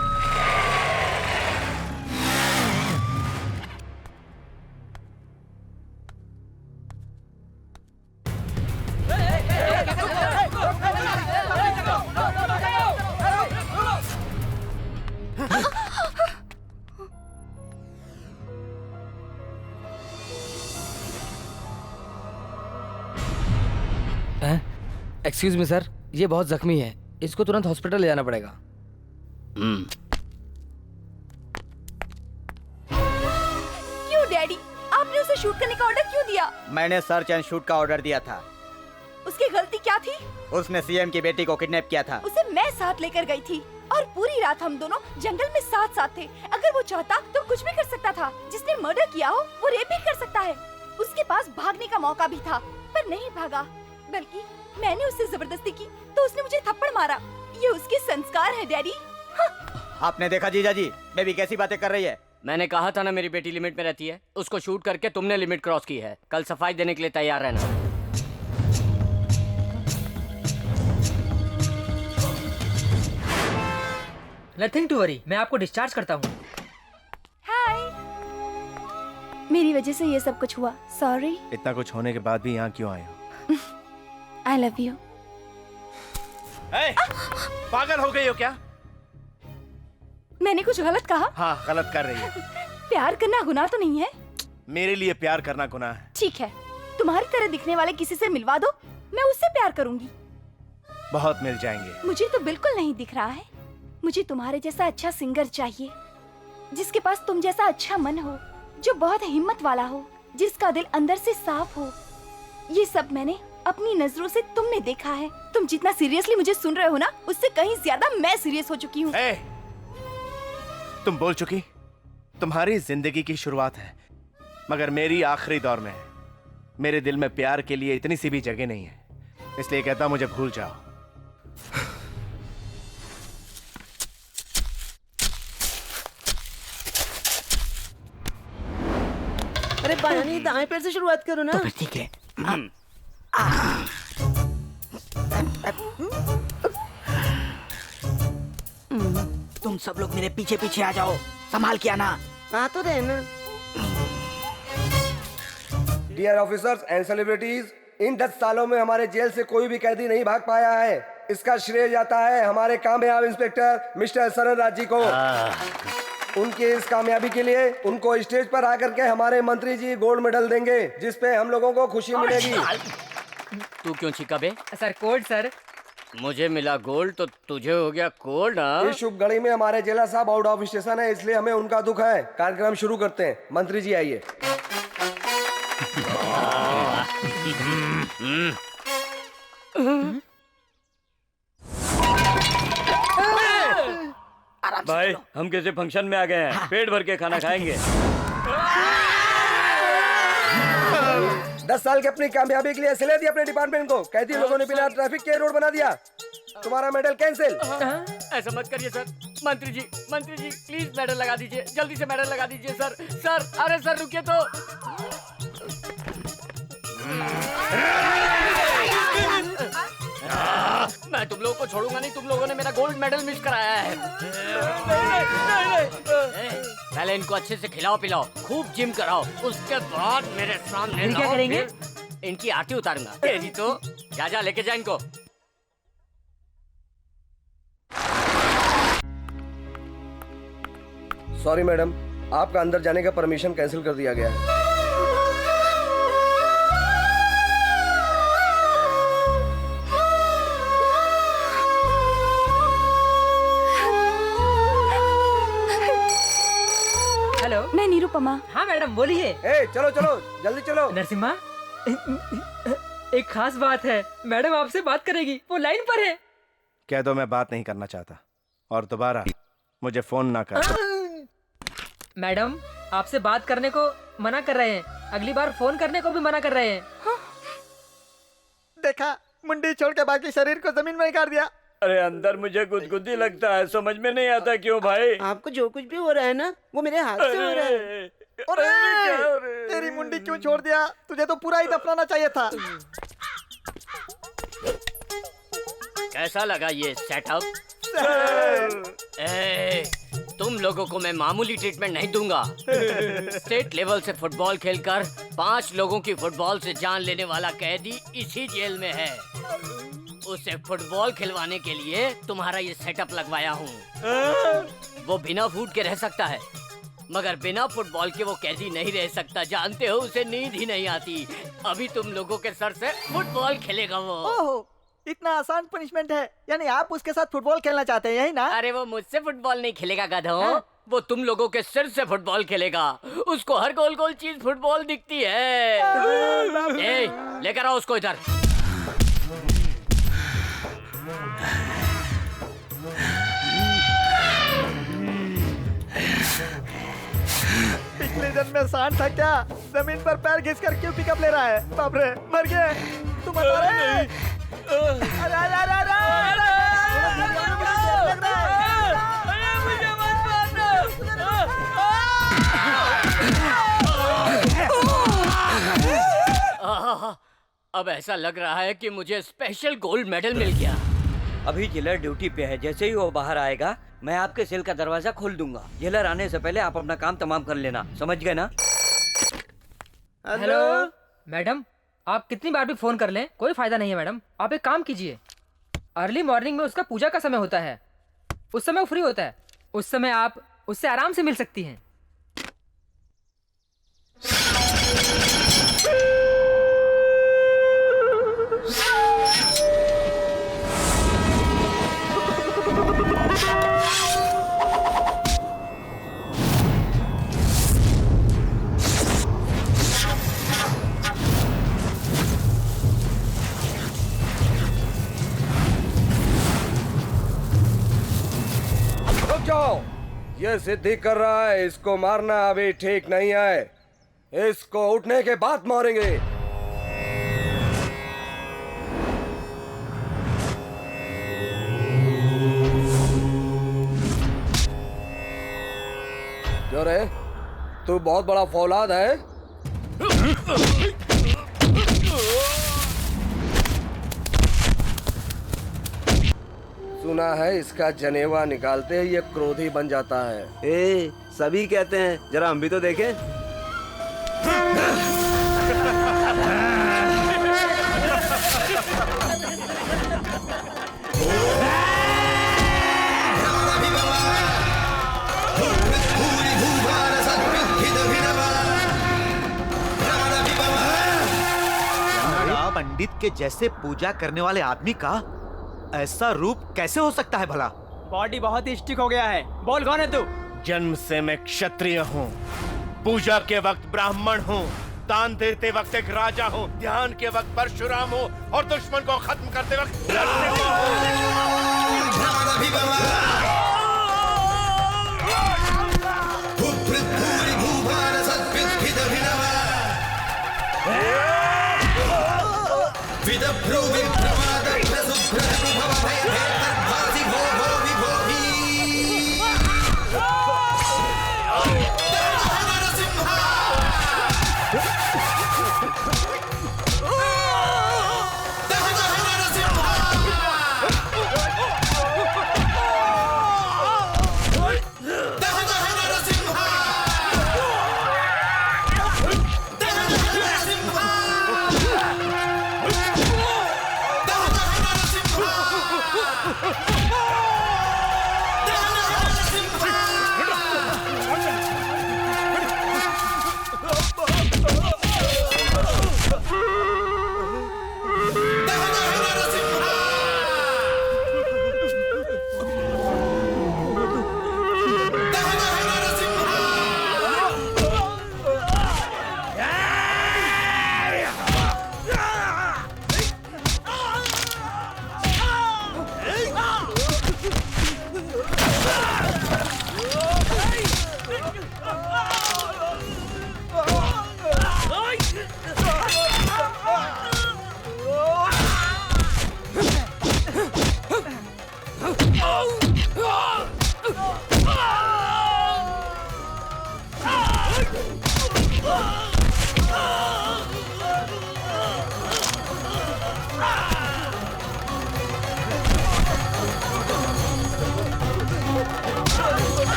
Excuse me sir, ये बहुत जख्मी है, इसको तुरंत हॉस्पिटल ले जाना पड़ेगा। क्यों डैडी, आपने उसे शूट करने का ऑर्डर क्यों दिया? मैंने सर्च एंड शूट का ऑर्डर दिया था। उसकी गलती क्या थी? उसने सीएम की बेटी को किडनैप किया था। उसे मैं साथ लेकर गई थी और पूरी रात हम दोनों जंगल में साथ साथ थे। अगर वो चाहता तो कुछ भी कर सकता था। जिसने मर्डर किया हो वो रेप भी कर सकता है। उसके पास भागने का मौका भी था पर नहीं भागा, बल्कि मैंने उससे जबरदस्ती की तो उसने मुझे थप्पड़ मारा। ये उसके संस्कार है डैडी। आपने देखा जीजा जी, बेबी कैसी बातें कर रही है। मैंने कहा था ना मेरी बेटी लिमिट में रहती है। उसको शूट करके तुमने लिमिट क्रॉस की है। कल सफाई देने के लिए तैयार रहना। नथिंग टू वरी, मैं आपको डिस्चार्ज करता हूँ। हाय। मेरी वजह से ये सब कुछ हुआ, सॉरी। इतना कुछ होने के बाद भी यहाँ क्यों आए हो? I love you. पागल हो गई हो क्या? मैंने कुछ गलत कहा? हाँ, गलत कर रही है। प्यार करना गुनाह तो नहीं है? मेरे लिए प्यार करना गुनाह है। ठीक है, तुम्हारी तरह दिखने वाले किसी से मिलवा दो, मैं उससे प्यार करूंगी। बहुत मिल जाएंगे। मुझे तो बिल्कुल नहीं दिख रहा है। मुझे तुम्हारे जैसा अच्छा सिंगर चाहिए, जिसके पास तुम जैसा अच्छा मन हो, जो बहुत हिम्मत वाला हो, जिसका दिल अंदर से साफ हो। ये सब मैंने अपनी नजरों से तुमने देखा है। तुम जितना सीरियसली मुझे सुन रहे हो ना, उससे कहीं ज्यादा मैं सीरियस हो चुकी हूँ। तुम बोल चुकी। तुम्हारी जिंदगी की शुरुआत है, मगर मेरी आखिरी दौर में है। मेरे दिल में प्यार के लिए इतनी सी भी जगह नहीं है, इसलिए कहता मुझे भूल जाओ। अरे बायानी दाएं पैर से शुरुआत करो ना। तो फिर ठीक है। तुम सब लोग मेरे पीछे पीछे आ जाओ, संभाल के आना। आ तो रहे ना। डियर ऑफिसर्स एंड सेलिब्रिटीज, इन 10 सालों में हमारे जेल से कोई भी कैदी नहीं भाग पाया है। इसका श्रेय जाता है हमारे कामयाब इंस्पेक्टर मिस्टर सरन राज जी को। उनकी इस कामयाबी के लिए उनको स्टेज पर आकर के हमारे मंत्री जी गोल्ड मेडल देंगे, जिसपे हम लोगों को खुशी मिलेगी। तू क्यों छिका बे? Sir cold sir. मुझे मिला गोल्ड तो तुझे हो गया कोल्ड। इस शुभ घड़ी में हमारे जेलर साहब आउट ऑफ स्टेशन है, इसलिए हमें उनका दुख है। कार्यक्रम शुरू करते हैं। मंत्री जी आइए। भाई हम किसी फंक्शन में आ गए हैं, पेट भर के खाना खाएंगे। 10 साल की अपनी कामयाबी के लिए सलाह दी अपने डिपार्टमेंट को। कैदी लोगों ने बिना ट्रैफिक के रोड बना दिया। तुम्हारा मेडल कैंसिल। ऐसा मत करिए सर। मंत्री जी प्लीज मेडल लगा दीजिए, जल्दी से मेडल लगा दीजिए सर। सर अरे सर रुकिए तो। मैं तुम लोगों को छोड़ूंगा नहीं, तुम लोगों ने मेरा गोल्ड मेडल मिस कराया है। पहले इनको अच्छे से खिलाओ पिलाओ, खूब जिम कराओ, उसके बाद मेरे सामने क्या करेंगे? इनकी आरती उतारूंगा। जी तो जा लेके जा इनको। सॉरी मैडम, आपका अंदर जाने का परमिशन कैंसिल कर दिया गया है। हेलो, मैं निरुपमा। हाँ मैडम बोलिए। चलो जल्दी चलो। नरसिम्हा, एक खास बात है, मैडम आपसे बात करेगी, वो लाइन पर है। कह दो मैं बात नहीं करना चाहता और दोबारा मुझे फोन ना कर। मैडम आपसे बात करने को मना कर रहे हैं, अगली बार फोन करने को भी मना कर रहे हैं। देखा, मुंडी छोड़ के बाकी शरीर को जमीन में गाड़ दिया। अरे अंदर मुझे गुदगुदी लगता है, समझ में नहीं आता क्यों भाई। आपको जो कुछ भी हो रहा है ना, वो मेरे हाथ से हो रहा है। अरे तेरी मुंडी क्यों छोड़ दिया? तुझे तो पूरा ही दफनाना चाहिए था। कैसा लगा ये सेटअप? तुम लोगों को मैं मामूली ट्रीटमेंट नहीं दूंगा। स्टेट लेवल से फुटबॉल खेलकर 5 लोगों की फुटबॉल से जान लेने वाला कैदी इसी जेल में है। उसे फुटबॉल खिलवाने के लिए तुम्हारा ये सेटअप लगवाया हूँ। वो बिना फूड के रह सकता है, मगर बिना फुटबॉल के वो कैदी नहीं रह सकता। जानते हो, उसे नींद ही नहीं आती। अभी तुम लोगों के सर से फुटबॉल खेलेगा वो। ओहो, इतना आसान पनिशमेंट है? यानी आप उसके साथ फुटबॉल खेलना चाहते हैं, यही ना? अरे वो मुझसे फुटबॉल नहीं खेलेगा गधों। वो तुम लोगों के सिर से फुटबॉल खेलेगा। उसको हर गोल गोल चीज फुटबॉल दिखती है। लेकर आओ उसको इधर। पिछले जन्म में सांड था क्या? जमीन पर पैर घिस कर क्यों पिकअप ले रहा है? बाप रे, मर गए। तुम बता रहे? अब ऐसा लग रहा है कि मुझे स्पेशल गोल्ड मेडल मिल गया। अभी जेलर ड्यूटी पे है, जैसे ही वो बाहर आएगा मैं आपके सेल का दरवाजा खोल दूंगा। जेलर आने से पहले आप अपना काम तमाम कर लेना, समझ गए ना? हेलो मैडम, आप कितनी बार भी फोन कर लें, कोई फायदा नहीं है। मैडम आप एक काम कीजिए, अर्ली मॉर्निंग में उसका पूजा का समय होता है, उस समय वो फ्री होता है, उस समय आप उससे आराम से मिल सकती हैं। ये सिद्धि कर रहा है, इसको मारना अभी ठीक नहीं है। इसको उठने के बाद मारेंगे। क्यों रे, तू बहुत बड़ा फौलाद है? सुना है इसका जनेवा निकालते ही ये क्रोधी बन जाता है। सभी कहते हैं, जरा हम भी तो देखें। आपके जैसे पूजा करने वाले आदमी का ऐसा रूप कैसे हो सकता है भला? बॉडी बहुत ही स्टिक हो गया है। बोल कौन है तू? जन्म से मैं क्षत्रिय हूँ, पूजा के वक्त ब्राह्मण हूँ, दान देते वक्त एक राजा हूँ, ध्यान के वक्त परशुराम हूँ और दुश्मन को खत्म करते वक्त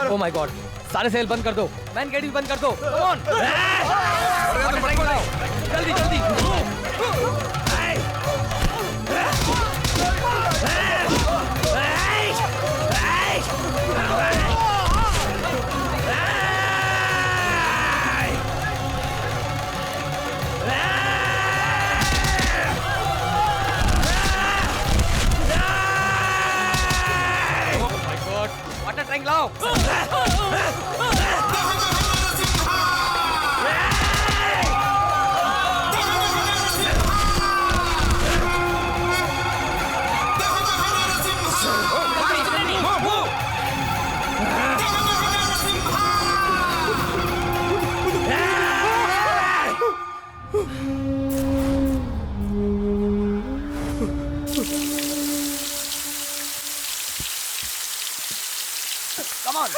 ओह माय गॉड, सारे सेल बंद कर दो, मैन गेट भी बंद कर दो। कम ऑन, जल्दी जल्दी। वाटर टैंक लाओ। Come on.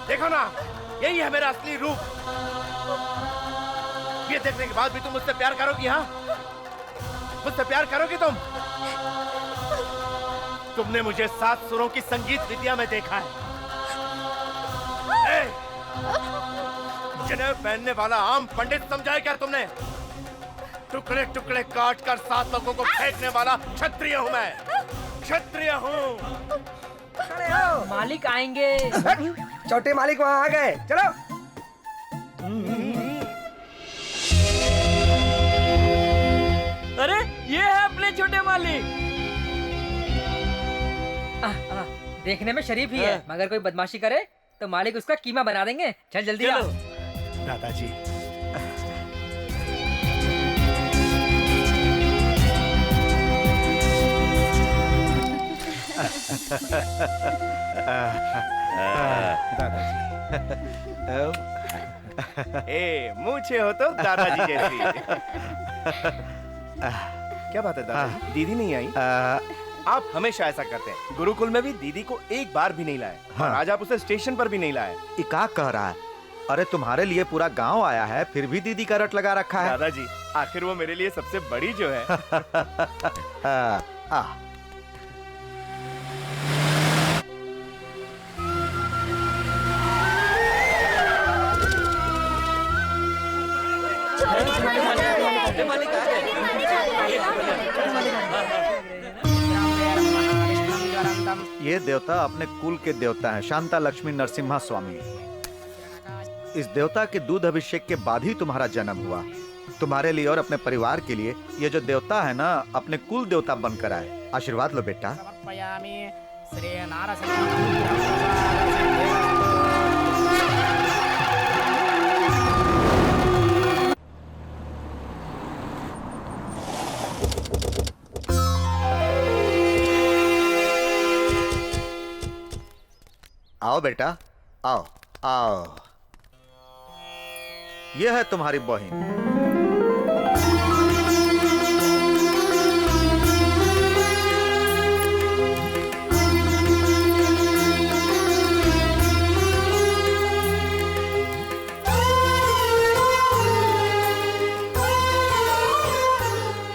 देखो ना, यही है मेरा असली रूप। ये देखने के बाद भी तुम मुझसे प्यार करोगी? हाँ, मुझसे प्यार करोगी तुम? तुमने मुझे 7 सुरों की संगीत विद्या में देखा है। जनेऊ पहनने वाला आम पंडित समझा है क्या तुमने? टुकड़े टुकड़े काट कर 7 लोगों को फेंकने वाला क्षत्रिय हूँ मैं, क्षत्रिय हूँ। मालिक आएंगे। छोटे मालिक वहाँ आ गए, चलो। अरे ये है अपने छोटे मालिक। देखने में शरीफ ही है, मगर कोई बदमाशी करे तो मालिक उसका कीमा बना देंगे। चल जल्दी आ। दादाजी, ए मुझे हो तो दादाजी जैसी। क्या बात है दादाजी, दीदी नहीं आई? आप हमेशा ऐसा करते हैं। गुरुकुल में भी दीदी को एक बार भी नहीं लाए। हाँ। और आज आप उसे स्टेशन पर भी नहीं लाए। ये क्या कह रहा है? अरे तुम्हारे लिए पूरा गांव आया है, फिर भी दीदी का रट लगा रखा है। दादाजी आखिर वो मेरे लिए सबसे बड़ी जो है। ये देवता अपने कुल के देवता हैं, शांता लक्ष्मी नरसिम्हा स्वामी। इस देवता के दूध अभिषेक के बाद ही तुम्हारा जन्म हुआ। तुम्हारे लिए और अपने परिवार के लिए ये जो देवता है ना, अपने कुल देवता बनकर आए। आशीर्वाद लो बेटा। आओ बेटा, आओ आओ। यह है तुम्हारी बहन।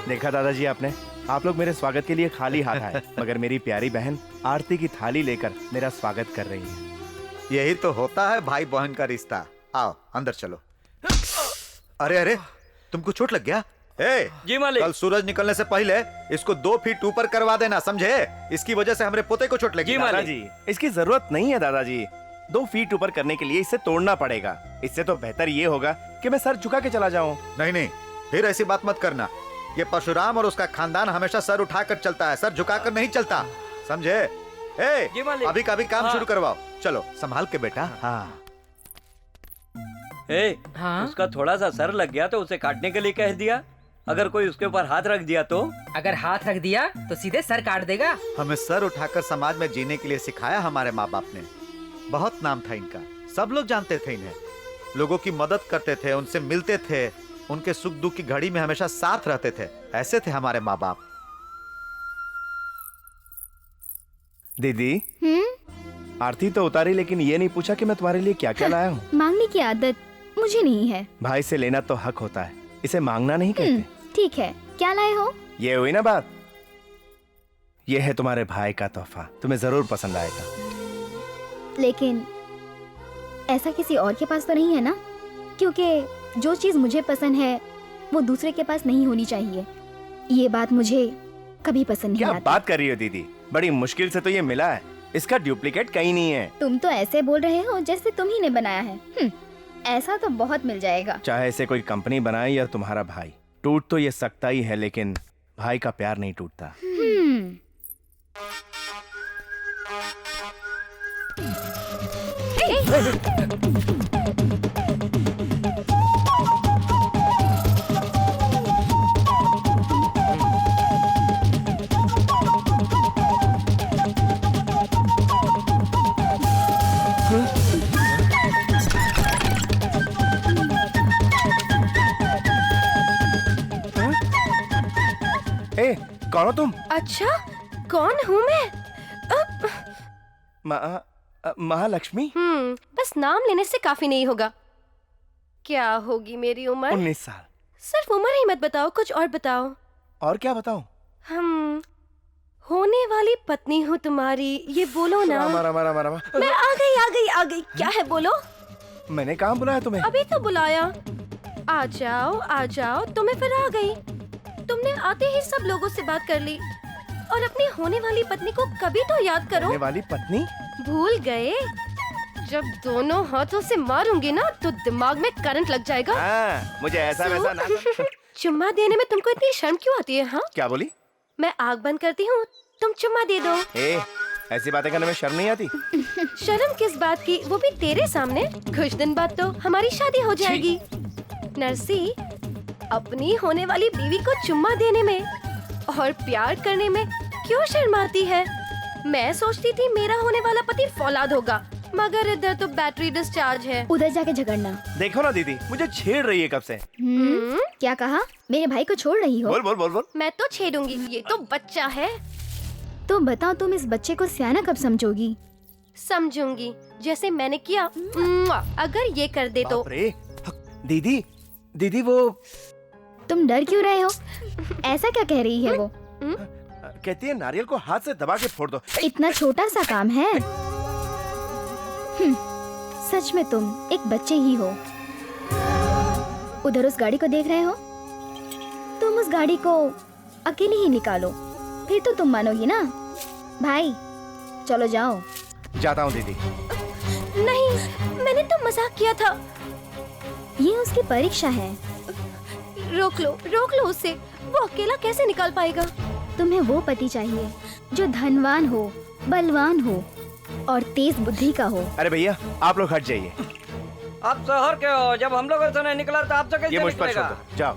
देखा दादाजी आपने, आप लोग मेरे स्वागत के लिए खाली हाथ आए, मगर मेरी प्यारी बहन आरती की थाली लेकर मेरा स्वागत कर रही है। यही तो होता है भाई बहन का रिश्ता। आओ अंदर चलो। अरे अरे, तुमको चोट लग गया? जी मालिक। कल सूरज निकलने से पहले इसको 2 फीट ऊपर करवा देना, समझे? इसकी वजह से हमारे पोते को चोट लगी। दादाजी इसकी जरूरत नहीं है दादाजी। 2 फीट ऊपर करने के लिए इसे तोड़ना पड़ेगा। इससे तो बेहतर ये होगा कि मैं सर झुका के चला जाऊं। नहीं नहीं, फिर ऐसी बात मत करना। ये परशुराम और उसका खानदान हमेशा सर उठाकर चलता है, सर झुकाकर नहीं चलता, समझे? अभी का भी काम शुरू करवाओ। चलो संभाल के बेटा। हाँ। उसका थोड़ा सा सर लग गया तो उसे काटने के लिए कह दिया। अगर कोई उसके ऊपर हाथ रख दिया तो? अगर हाथ रख दिया तो सीधे सर काट देगा। हमें सर उठाकर समाज में जीने के लिए सिखाया हमारे माँ बाप ने। बहुत नाम था इनका, सब लोग जानते थे इन्हें। लोगों की मदद करते थे, उनसे मिलते थे, उनके सुख दुख की घड़ी में हमेशा साथ रहते थे। ऐसे थे हमारे माँ बाप। दीदी आरती तो उतारी, लेकिन ये नहीं पूछा कि मैं तुम्हारे लिए क्या क्या लाया हूँ। मांगने की आदत मुझे नहीं है। भाई से लेना तो हक होता है, इसे मांगना नहीं कहते। ठीक है, क्या लाए हो? ये हुई ना बात। ये है तुम्हारे भाई का तोहफा, तुम्हें जरूर पसंद आएगा। लेकिन ऐसा किसी और के पास तो नहीं है ना? क्योंकि जो चीज मुझे पसंद है वो दूसरे के पास नहीं होनी चाहिए। ये बात मुझे कभी पसंद नहीं क्या आती। बात कर रही हो दीदी? बड़ी मुश्किल से तो ये मिला है, इसका डुप्लीकेट कहीं नहीं है। तुम तो ऐसे बोल रहे हो जैसे तुम ही ने बनाया है। ऐसा तो बहुत मिल जाएगा। चाहे इसे कोई कंपनी बनाए या तुम्हारा भाई, टूट तो ये सकता ही है, लेकिन भाई का प्यार नहीं टूटता। कौन हो तुम? अच्छा, कौन हूँ मैं? महालक्ष्मी? बस नाम लेने से काफी नहीं होगा। क्या होगी मेरी उम्र? 19 साल। सिर्फ उम्र ही मत बताओ, कुछ और बताओ। और क्या बताऊं? हम होने वाली पत्नी हूँ तुम्हारी, ये बोलो ना। रामा। मैं आ गई। क्या है बोलो? मैंने कहाँ बुलाया तुम्हें? अभी तो बुलाया। आ जाओ। तुम्हें फिर आ गई। तुमने आते ही सब लोगों से बात कर ली और अपनी होने वाली पत्नी को कभी तो याद करो। होने वाली पत्नी? भूल गए? जब दोनों हाथों से मारूंगी ना तो दिमाग में करंट लग जाएगा। मुझे ऐसा वैसा ना। चुम्मा देने में तुमको इतनी शर्म क्यों आती है? हाँ, क्या बोली? मैं आग बंद करती हूँ, तुम चुम्मा दे दो। ऐसी बातें करने में शर्म नहीं आती? शर्म किस बात की, वो भी तेरे सामने। कुछ दिन बाद तो हमारी शादी हो जाएगी। नरसी, अपनी होने वाली बीवी को चुम्मा देने में और प्यार करने में क्यों शर्माती है? मैं सोचती थी मेरा होने वाला पति फौलाद होगा, मगर इधर तो बैटरी डिस्चार्ज है। उधर जाके झगड़ना। देखो ना दीदी, मुझे छेड़ रही है कब से। क्या कहा? मेरे भाई को छोड़ रही हो? बोल बोल बोल बोल। मैं तो छेड़ूंगी, ये तो बच्चा है। तो बताओ, तुम इस बच्चे को सियाना कब समझोगी? समझूंगी, जैसे मैंने किया। अगर ये कर दे तो। दीदी दीदी वो तुम डर क्यों रहे हो? ऐसा क्या कह रही है वो? कहती है नारियल को हाथ से दबा के फोड़ दो। इतना छोटा सा काम है। सच में तुम एक बच्चे ही हो। उधर उस गाड़ी को देख रहे हो? तुम उस गाड़ी को अकेले ही निकालो, फिर तो तुम मानोगी ना। भाई चलो जाओ। जाता हूँ दीदी। नहीं, मैंने तो मजाक किया था। ये उसकी परीक्षा है। रोक लो उसे। वो अकेला कैसे निकाल पाएगा? तुम्हें वो पति चाहिए जो धनवान हो, बलवान हो और तेज बुद्धि का हो। अरे भैया, आप लोग हट जाइए। आप शहर के हो, जब हम लोगों से नहीं निकला तो आपसे कैसे ये मुझ पर निकलेगा? छोड़ दो, जाओ।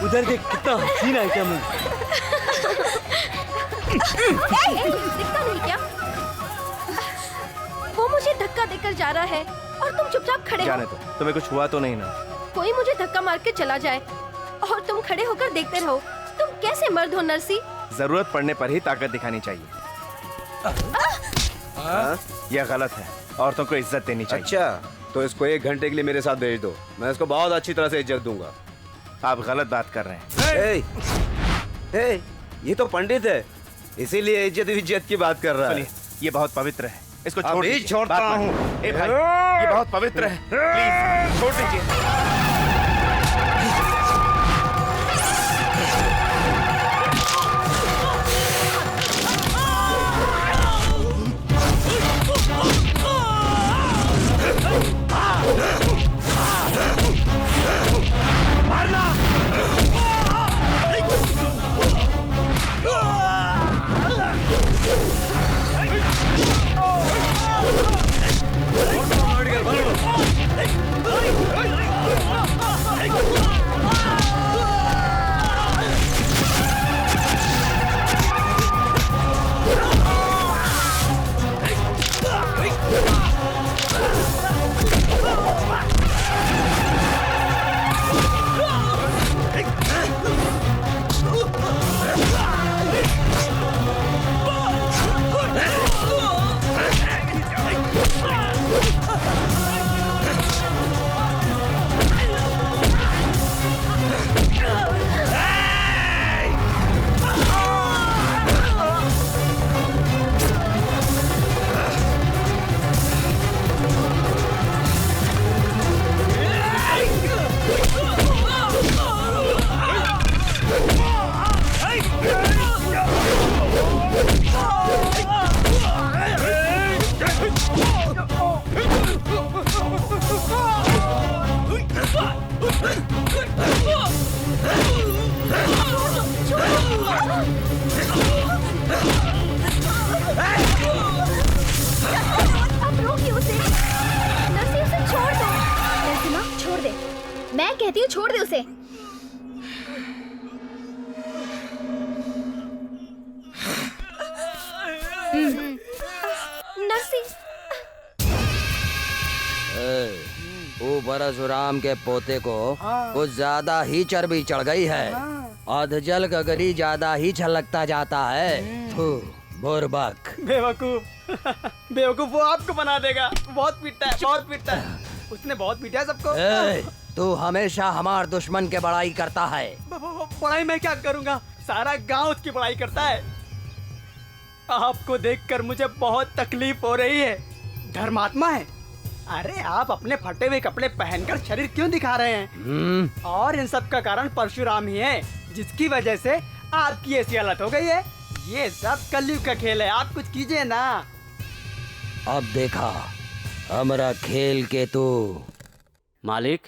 उधर देख, कितना हसीन आइटम है। दिखता नहीं क्या? वो मुझे धक्का देकर जा रहा है और तुम चुपचाप खड़े जाने हो। दो, तुम्हें कुछ हुआ तो नहीं ना? कोई मुझे धक्का मार के चला जाए और तुम खड़े होकर देखते रहो। तुम कैसे मर्द हो नरसी? जरूरत पड़ने पर ही ताकत दिखानी चाहिए। यह गलत है, औरतों को इज्जत देनी चाहिए। अच्छा, तो इसको 1 घंटे के लिए मेरे साथ भेज दो, मैं इसको बहुत अच्छी तरह से इज्जत दूंगा। आप गलत बात कर रहे हैं। ए, ये तो पंडित है, इसीलिए इज्जत की बात कर रहा है। ये बहुत पवित्र है, इसको छोड़ अभी दीजिए। छोड़ता बात हूँ। मानिए। ए भाई, ये बहुत पवित्र है, प्लीज छोड़ दीजिए। मैं कहती हूँ छोड़ दे उसे। नरसी, वो परशुराम के पोते को कुछ ज्यादा ही चर्बी चढ़ गई है। अधजल गगरी ज्यादा ही छलकता जाता है। बुर्बक बेवकूफ बेवकूफ, वो आपको बना देगा। बहुत पीटता है, बहुत पीटता है। उसने बहुत पीटा है सबको। तू हमेशा हमार दुश्मन के बड़ाई करता है। बड़ाई मैं क्या करूंगा, सारा गांव उसकी बड़ाई करता है। आपको देखकर मुझे बहुत तकलीफ हो रही है। धर्मात्मा है। अरे आप अपने फटे हुए कपड़े पहनकर शरीर क्यों दिखा रहे हैं? और इन सब का कारण परशुराम ही है, जिसकी वजह से आपकी ऐसी हालत हो गई है। ये सब कलयुग का खेल है, आप कुछ कीजिए ना। अब देखा हमारा खेल के तो। मालिक,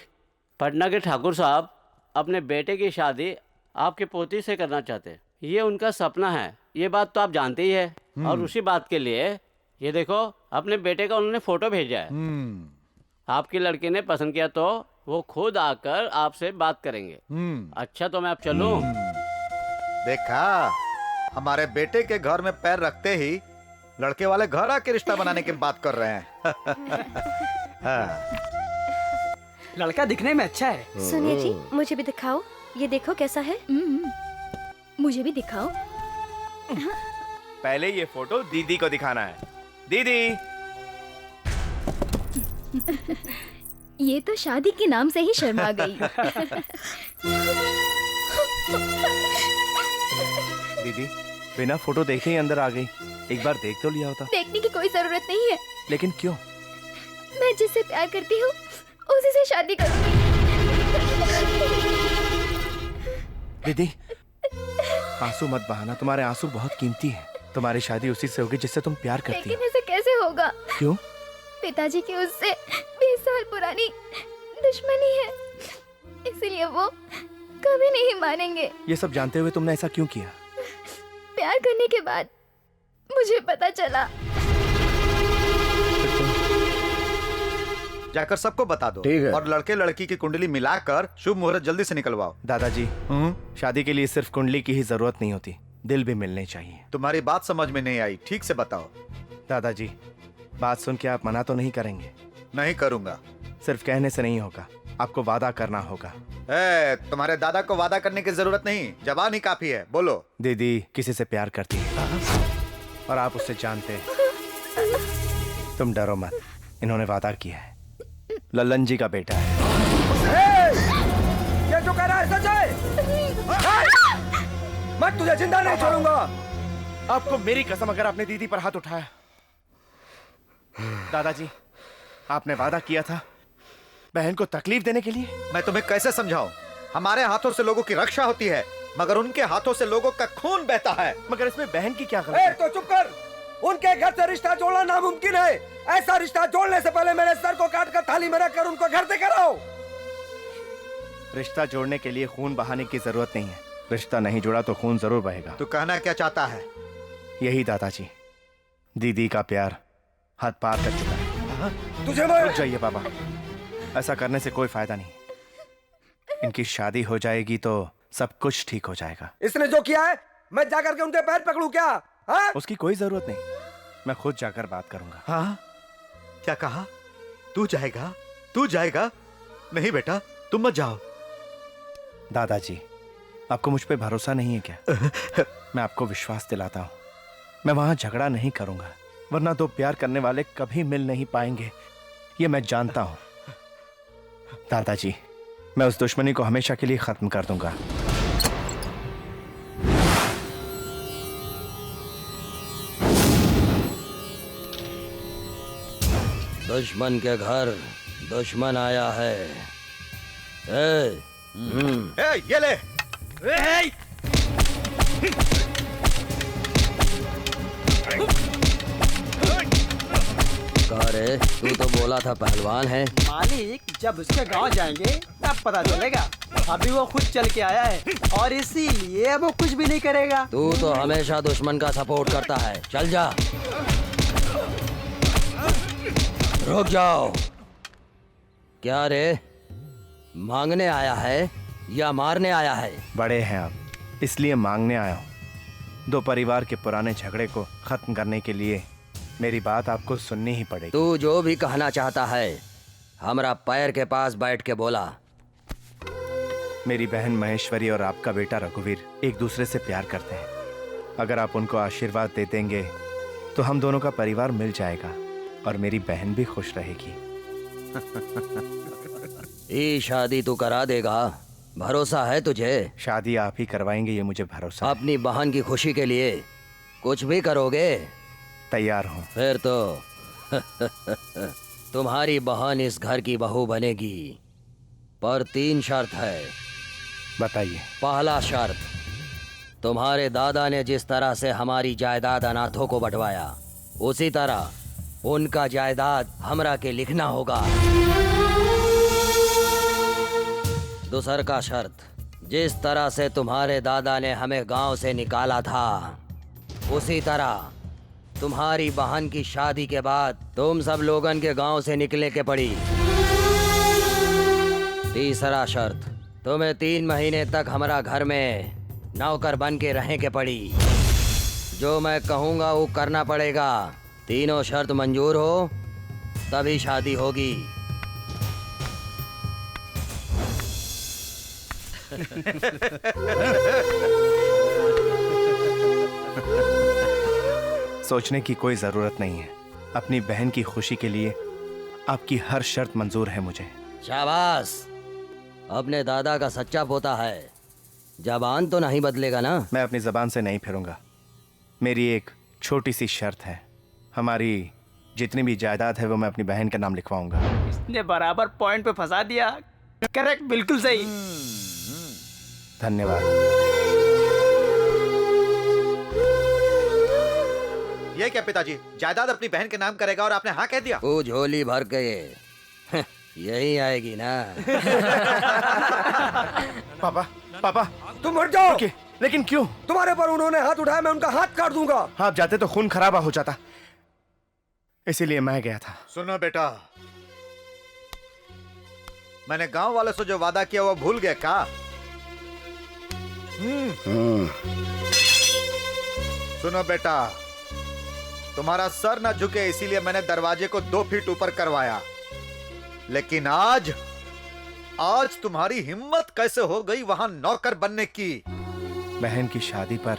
पटना के ठाकुर साहब अपने बेटे की शादी आपके पोती से करना चाहते हैं। ये उनका सपना है, ये बात तो आप जानते ही है। और उसी बात के लिए ये देखो अपने बेटे का उन्होंने फोटो भेजा है। आपकी लड़की ने पसंद किया तो वो खुद आकर आपसे बात करेंगे। अच्छा तो मैं अब चलूं? देखा, हमारे बेटे के घर में पैर रखते ही लड़के वाले घर आके रिश्ता बनाने की बात कर रहे हैं। हाँ। लड़का दिखने में अच्छा है। सुनिए जी, मुझे भी दिखाओ, ये देखो कैसा है। मुझे भी दिखाओ। पहले ये फोटो दीदी को दिखाना है। दीदी, ये तो शादी के नाम से ही शर्मा गई। दीदी बिना फोटो देखे ही अंदर आ गई। एक बार देख तो लिया होता। देखने की कोई जरूरत नहीं है। लेकिन क्यों? मैं जिससे प्यार करती हूँ उसी से शादी करूंगी। दीदी आंसू मत बहाना, तुम्हारे आंसू बहुत कीमती हैं। तुम्हारी शादी उसी से होगी जिससे तुम प्यार करती हो। लेकिन ऐसे कैसे होगा? क्यों? पिताजी की उससे 20 साल पुरानी दुश्मनी है, इसलिए वो कभी नहीं मानेंगे। ये सब जानते हुए तुमने ऐसा क्यों किया? प्यार करने के बाद मुझे पता चला। जाकर सबको बता दो। ठीक है। और लड़के लड़की की कुंडली मिलाकर शुभ मुहूर्त जल्दी से निकलवाओ। दादाजी, शादी के लिए सिर्फ कुंडली की ही जरूरत नहीं होती, दिल भी मिलने चाहिए। तुम्हारी बात समझ में नहीं आई, ठीक से बताओ। दादाजी, बात सुन के आप मना तो नहीं करेंगे? नहीं करूंगा। सिर्फ कहने से नहीं होगा, आपको वादा करना होगा। तुम्हारे दादा को वादा करने की जरूरत नहीं, जबान ही काफी है, बोलो। दीदी किसी से प्यार करती है और आप उससे जानते हैं। तुम डरो मत, इन्होंने वादा किया है, लल्लन जी का बेटा है। ये जो कह रहा है सच है? मैं तुझे जिंदा नहीं छोड़ूंगा। आपको मेरी कसम, अगर आपने दीदी पर हाथ उठाया। दादाजी, आपने वादा किया था बहन को तकलीफ देने के लिए। मैं तुम्हें कैसे समझाऊं? हमारे हाथों से लोगों की रक्षा होती है, मगर उनके हाथों से लोगों का खून बहता है। मगर इसमें बहन की क्या गलती है? तो चुप कर। उनके घर से रिश्ता जोड़ना नामुमकिन है। ऐसा रिश्ता जोड़ने से पहले मेरे सर को काट कर थाली में रखकर उनको घर से कराओ। रिश्ता जोड़ने के लिए खून बहाने की जरूरत नहीं है। रिश्ता नहीं जुड़ा तो खून जरूर बहेगा। तू कहना क्या चाहता है? यही दादाजी, दीदी का प्यार हद पार कर चुका है। तुझे रुक जाइए पापा, ऐसा करने से कोई फायदा नहीं। इनकी शादी हो जाएगी तो सब कुछ ठीक हो जाएगा। इसने जो किया है, मैं जाकर के उनके पैर पकड़ूं क्या? हाँ? उसकी कोई जरूरत नहीं, मैं खुद जाकर बात करूंगा। हाँ? क्या कहा? तू जाएगा? तू जाएगा? नहीं बेटा, तुम मत जाओ। दादाजी, आपको मुझ पे भरोसा नहीं है क्या? मैं आपको विश्वास दिलाता हूँ, मैं वहां झगड़ा नहीं करूंगा, वरना दो प्यार करने वाले कभी मिल नहीं पाएंगे, ये मैं जानता हूं। दादाजी, मैं उस दुश्मनी को हमेशा के लिए खत्म कर दूंगा। दुश्मन के घर दुश्मन आया है। ये ले। रे, तू तो बोला था पहलवान है। मालिक, जब उसके गांव जाएंगे तब पता चलेगा। अभी वो खुद चल के आया है और इसीलिए वो कुछ भी नहीं करेगा। तू तो हमेशा दुश्मन का सपोर्ट करता है। चल जा। रुक जाओ। क्या रे, मांगने आया है या मारने आया है? बड़े हैं आप, इसलिए मांगने आया हूँ। दो परिवार के पुराने झगड़े को खत्म करने के लिए मेरी बात आपको सुननी ही पड़ेगी। तू जो भी कहना चाहता है हमरा पैर के पास बैठ के बोला। मेरी बहन महेश्वरी और आपका बेटा रघुवीर एक दूसरे से प्यार करते हैं। अगर आप उनको आशीर्वाद दे देंगे तो हम दोनों का परिवार मिल जाएगा और मेरी बहन भी खुश रहेगी। ये शादी तू करा देगा? भरोसा है तुझे? शादी आप ही करवाएंगे, ये मुझे भरोसा है। अपनी बहन की खुशी के लिए कुछ भी करोगे? तैयार हूँ। फिर तो तुम्हारी बहन इस घर की बहू बनेगी, पर 3 शर्त है। बताइए। पहला शर्त, तुम्हारे दादा ने जिस तरह से हमारी जायदाद अनाथों को बंटवाया, उसी तरह उनका जायदाद हमरा के लिखना होगा। दूसर का शर्त, जिस तरह से तुम्हारे दादा ने हमें गांव से निकाला था, उसी तरह तुम्हारी बहन की शादी के बाद तुम सब लोगन के गांव से निकले के पड़ी। तीसरा शर्त, तुम्हें 3 महीने तक हमारा घर में नौकर बन के रहने के पड़ी। जो मैं कहूँगा वो करना पड़ेगा। तीनों शर्त मंजूर हो तभी शादी होगी। सोचने की कोई जरूरत नहीं है। अपनी बहन की खुशी के लिए आपकी हर शर्त मंजूर है मुझे। शाबाश, अपने दादा का सच्चा पोता है। जबान तो नहीं बदलेगा ना? मैं अपनी जबान से नहीं फिरूंगा। मेरी एक छोटी सी शर्त है, हमारी जितनी भी जायदाद है वो मैं अपनी बहन के नाम लिखवाऊंगा। इसने बराबर पॉइंट पे फंसा दिया। करेक्ट, बिल्कुल सही। धन्यवाद। ये क्या पिताजी, जायदाद अपनी बहन के नाम करेगा और आपने हाँ कह दिया? वो झोली भर के यही आएगी ना। पापा, पापा तुम हट जाओ। लेकिन क्यों? तुम्हारे पर उन्होंने हाथ उठाया, मैं उनका हाथ काट दूंगा। आप जाते तो खून खराबा हो जाता, इसीलिए मैं गया था। सुनो बेटा, मैंने गांव वालों से जो वादा किया वो भूल गए क्या? सुनो बेटा, तुम्हारा सर न झुके इसीलिए मैंने दरवाजे को 2 फीट ऊपर करवाया, लेकिन आज तुम्हारी हिम्मत कैसे हो गई वहां नौकर बनने की? बहन की शादी पर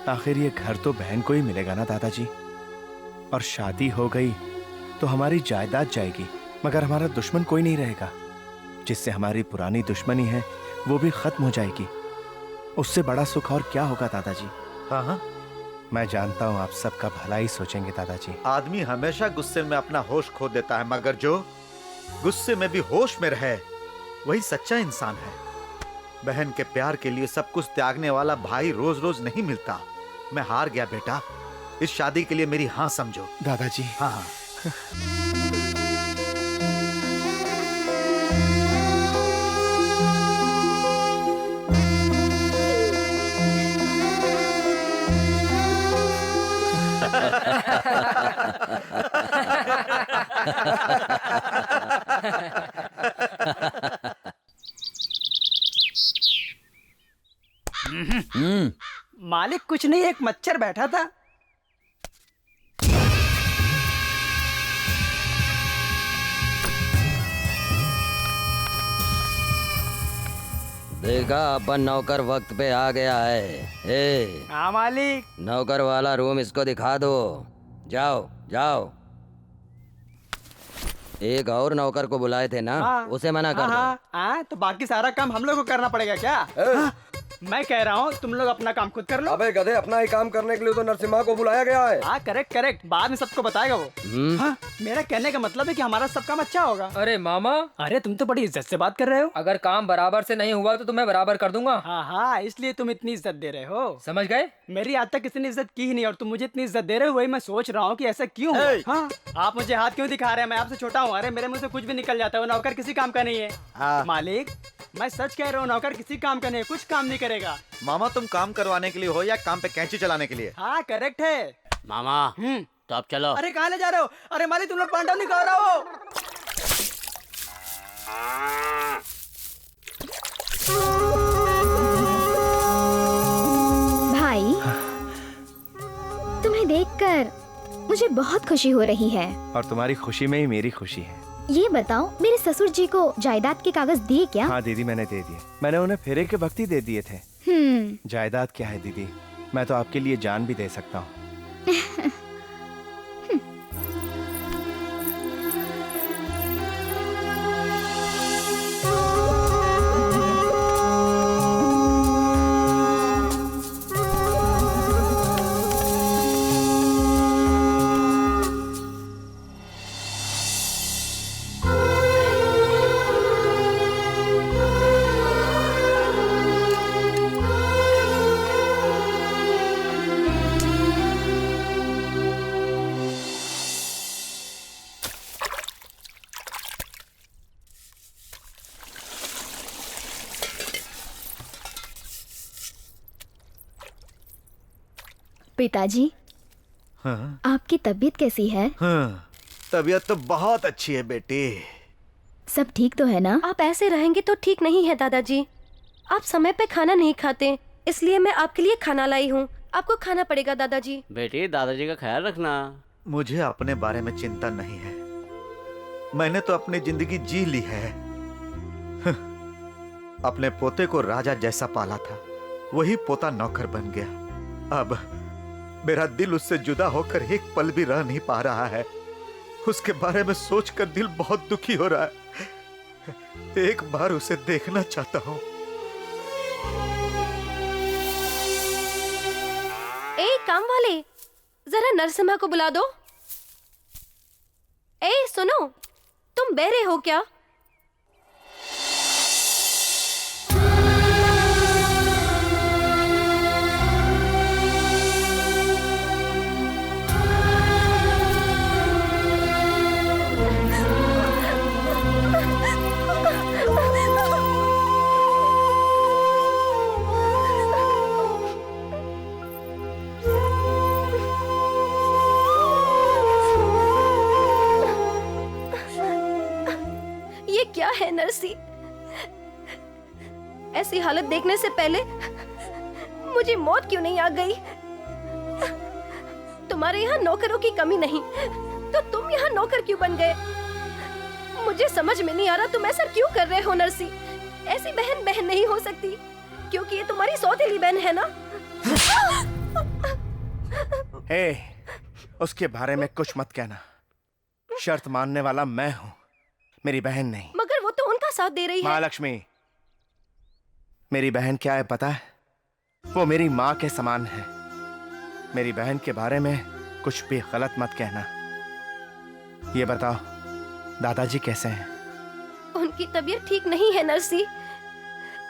आखिर ये घर तो बहन को ही मिलेगा ना दादाजी, और शादी हो गई तो हमारी जायदाद जाएगी, मगर हमारा दुश्मन कोई नहीं रहेगा। जिससे हमारी पुरानी दुश्मनी है वो भी खत्म हो जाएगी। उससे बड़ा सुख और क्या होगा दादाजी? हाँ, मैं जानता हूँ आप सबका भला ही सोचेंगे दादाजी। आदमी हमेशा गुस्से में अपना होश खो देता है, मगर जो गुस्से में भी होश में रहे वही सच्चा इंसान है। बहन के प्यार के लिए सब कुछ त्यागने वाला भाई रोज रोज नहीं मिलता। मैं हार गया बेटा, इस शादी के लिए मेरी हाँ समझो। दादाजी। हाँ। मालिक कुछ नहीं, एक मच्छर बैठा था। देखा, अपन नौकर वक्त पे आ गया है। हाँ मालिक। नौकर वाला रूम इसको दिखा दो। जाओ जाओ। एक और नौकर को बुलाए थे ना, उसे मना कर दो। तो बाकी सारा काम हम लोग को करना पड़ेगा क्या? मैं कह रहा हूँ तुम लोग अपना काम खुद कर लो। अबे गधे, अपना ही काम करने के लिए तो नरसिम्हा को बुलाया गया है। हाँ करेक्ट करेक्ट, बाद में सबको बताएगा वो। हाँ, मेरा कहने का मतलब है कि हमारा सब काम अच्छा होगा। अरे मामा, अरे तुम तो बड़ी इज्जत से बात कर रहे हो। अगर काम बराबर से नहीं हुआ तो तुम्हें बराबर कर दूंगा। हाँ हाँ, इसलिए तुम इतनी इज्जत दे रहे हो। समझ गए? मेरी आज तक किसी ने इज्जत की ही नहीं और तुम मुझे इतनी इज्जत दे रहे हो। वही मैं सोच रहा हूँ कि ऐसा क्यों हो। हाँ, आप मुझे हाथ क्यों दिखा रहे हैं? मैं आपसे छोटा हूँ। अरे मेरे मुंह से कुछ भी निकल जाता है। वो नौकर किसी काम का नहीं है। मालिक, मैं सच कह रहा हूँ, नौकर किसी काम का नहीं है, कुछ काम नहीं करेगा। मामा, तुम काम करवाने के लिए हो या काम पे कैंची चलाने के लिए? हाँ करेक्ट है मामा। तो अब चलो। अरे कहाँ ले जा रहे हो? अरे मालिक, तुम लोग पांडव नहीं कर रहे हो। भाई, तुम्हें देखकर मुझे बहुत खुशी हो रही है। और तुम्हारी खुशी में ही मेरी खुशी है। ये बताओ, मेरे ससुर जी को जायदाद के कागज दिए क्या? हाँ दीदी, मैंने दे दिए। मैंने उन्हें फेरे के वक्त ही दे दिए थे। जायदाद क्या है दीदी, मैं तो आपके लिए जान भी दे सकता हूँ। पिताजी, हाँ आपकी तबीयत कैसी है? हाँ, तबीयत तो बहुत अच्छी है बेटी। सब ठीक तो है ना? आप ऐसे रहेंगे तो ठीक नहीं है दादाजी। आप समय पे खाना नहीं खाते, इसलिए मैं आपके लिए खाना लाई हूँ। आपको खाना पड़ेगा दादाजी। बेटी दादाजी का ख्याल रखना। मुझे अपने बारे में चिंता नहीं है, मैंने तो अपनी जिंदगी जी ली है। अपने पोते को राजा जैसा पाला था, वही पोता नौकर बन गया। अब मेरा दिल उससे जुदा होकर एक पल भी रह नहीं पा रहा है। उसके बारे में सोचकर दिल बहुत दुखी हो रहा है। एक बार उसे देखना चाहता हूँ। ए काम वाले, जरा नरसिम्हा को बुला दो। ए सुनो, तुम बहरे हो क्या? ये क्या है नरसी? ऐसी हालत देखने से पहले मुझे मौत क्यों नहीं आ गई? तुम्हारे यहाँ नौकरों की कमी नहीं, तो तुम यहाँ नौकर क्यों बन गए? मुझे समझ में नहीं आ रहा तुम ऐसा क्यों कर रहे हो नरसी। ऐसी बहन बहन नहीं हो सकती, क्योंकि ये तुम्हारी सौतेली बहन है ना। हे, उसके बारे में कुछ मत कहना। शर्त मानने वाला मैं हूँ, मेरी बहन नहीं। मगर वो तो उनका साथ दे रही है। महालक्ष्मी, मेरी बहन क्या है पता है? वो मेरी माँ के समान है। मेरी बहन के बारे में कुछ भी गलत मत कहना। ये बताओ, दादाजी कैसे हैं? उनकी तबीयत ठीक नहीं है नरसी,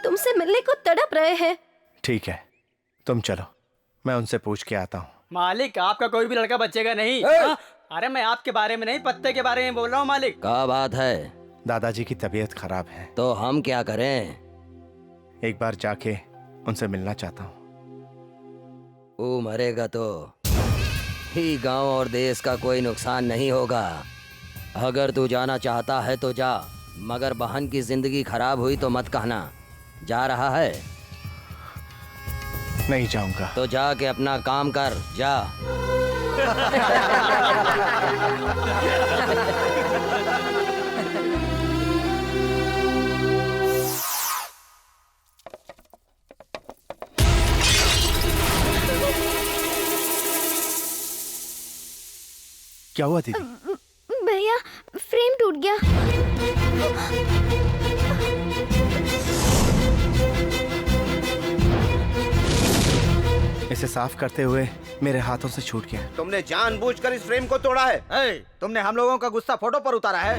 तुमसे मिलने को तड़प रहे हैं। ठीक है, तुम चलो, मैं उनसे पूछ के आता हूँ। मालिक, आपका कोई भी लड़का बचेगा नहीं। हाँ? अरे मैं आपके बारे में नहीं, पत्ते के बारे में बोल रहा हूँ मालिक। क्या बात है? दादाजी की तबीयत खराब है। तो हम क्या करें? एक बार जाके उनसे मिलना चाहता हूँ। वो मरेगा तो ही गांव और देश का कोई नुकसान नहीं होगा। अगर तू जाना चाहता है तो जा, मगर बहन की जिंदगी खराब हुई तो मत कहना। जा रहा है? नहीं जाऊंगा। तो जाके अपना काम कर, जा। क्या हुआ दीदी? भैया, फ्रेम टूट गया। इसे साफ करते हुए मेरे हाथों से छूट गया। तुमने जानबूझकर इस फ्रेम को तोड़ा है। तुमने हम लोगों का गुस्सा फोटो पर उतारा है।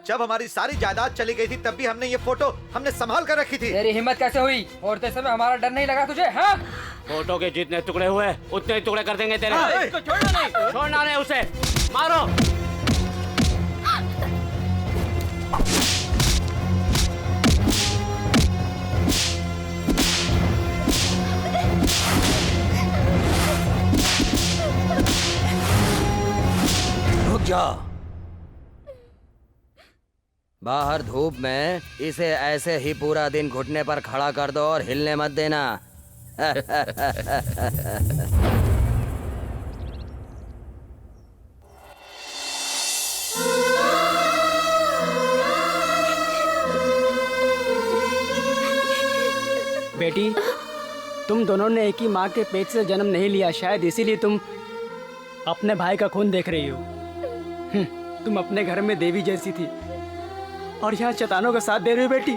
जब हमारी सारी जायदाद चली गई थी तब भी हमने ये फोटो हमने संभाल कर रखी थी। तेरी हिम्मत कैसे हुई? फोड़ते समय हमारा डर नहीं लगा तुझे? हाँ? फोटो के जितने टुकड़े हुए उतने ही टुकड़े कर देंगे तेरे। इसको छोड़ना नहीं। छोड़ना नहीं उसे, मारो। रुक जा। बाहर धूप में इसे ऐसे ही पूरा दिन घुटने पर खड़ा कर दो और हिलने मत देना। बेटी, तुम दोनों ने एक ही माँ के पेट से जन्म नहीं लिया, शायद इसीलिए तुम अपने भाई का खून देख रही हो। तुम अपने घर में देवी जैसी थी और यहाँ शैतानों का साथ दे रही हो बेटी।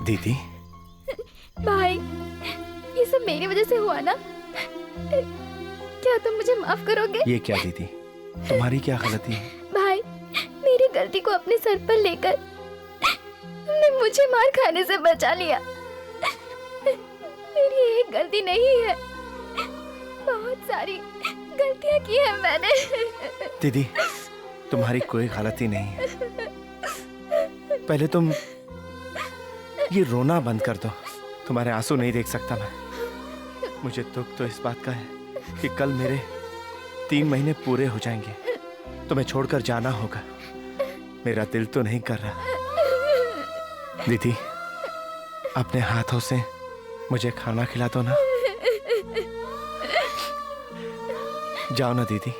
दीदी, भाई, ये सब मेरी वजह से हुआ ना? क्या तुम मुझे माफ करोगे? ये क्या दीदी, तुम्हारी क्या गलती है? भाई, मेरी गलती को अपने सर पर लेकर तुमने मुझे मार खाने से बचा लिया। मेरी एक गलती नहीं है, बहुत सारी गलतियां की है मैंने। दीदी, तुम्हारी कोई गलती नहीं है। पहले तुम ये रोना बंद कर दो। तुम्हारे आंसू नहीं देख सकता मैं। मुझे दुख तो इस बात का है कि कल मेरे 3 महीने पूरे हो जाएंगे। तुम्हें छोड़कर जाना होगा। मेरा दिल तो नहीं कर रहा। दीदी, अपने हाथों से मुझे खाना खिला दो ना। जाओ ना दीदी।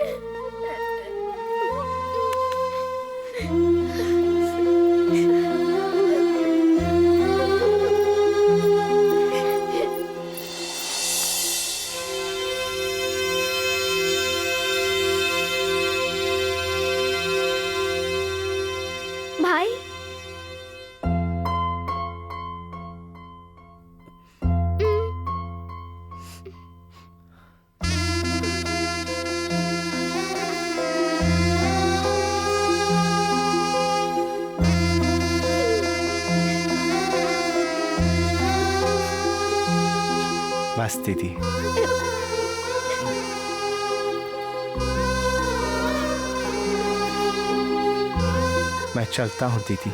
भाई, बस दीदी। मैं चलता हूँ दीदी।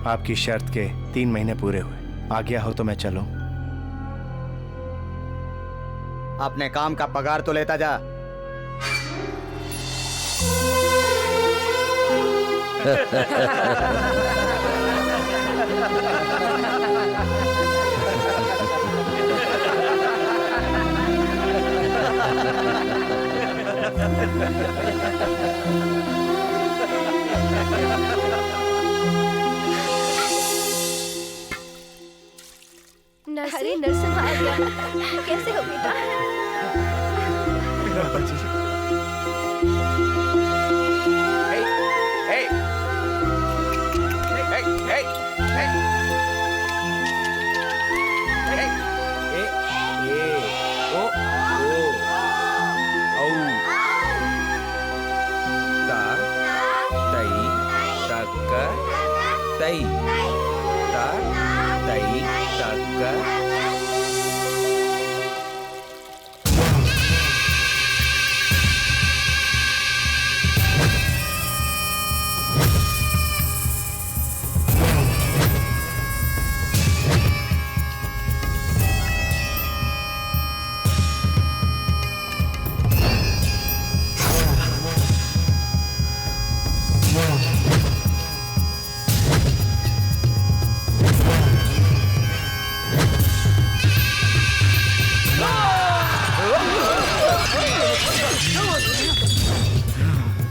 आपकी शर्त के 3 महीने पूरे हुए। आ गया हो तो मैं चलूं। अपने काम का पगार तो लेता जा। अरे नरसिम्हा आ गया। कैसे हो बेटा?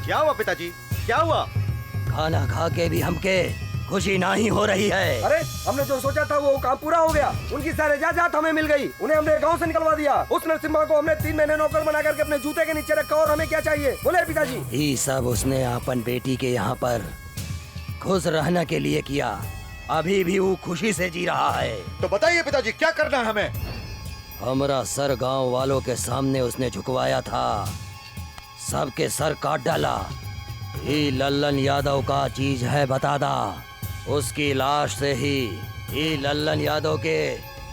क्या हुआ पिताजी? क्या हुआ? खाना खा के भी हमके खुशी नहीं हो रही है। अरे हमने जो सोचा था वो काम पूरा हो गया। उनकी सारी जायदाद हमें मिल गई। उन्हें हमने गांव से निकलवा दिया। उस नरसिम्हा को हमने 3 महीने नौकर बना करके अपने जूते के नीचे रखा। और हमें क्या चाहिए बोले पिताजी? ये सब उसने अपन बेटी के यहाँ पर खुश रहने के लिए किया। अभी भी वो खुशी से जी रहा है। तो बताइए पिताजी, क्या करना है हमें? हमारा सर गांव वालों के सामने उसने झुकवाया था। सबके सर काट डाला। ये लल्लन यादव का चीज है बतादा। उसकी लाश से ही ये लल्लन यादव के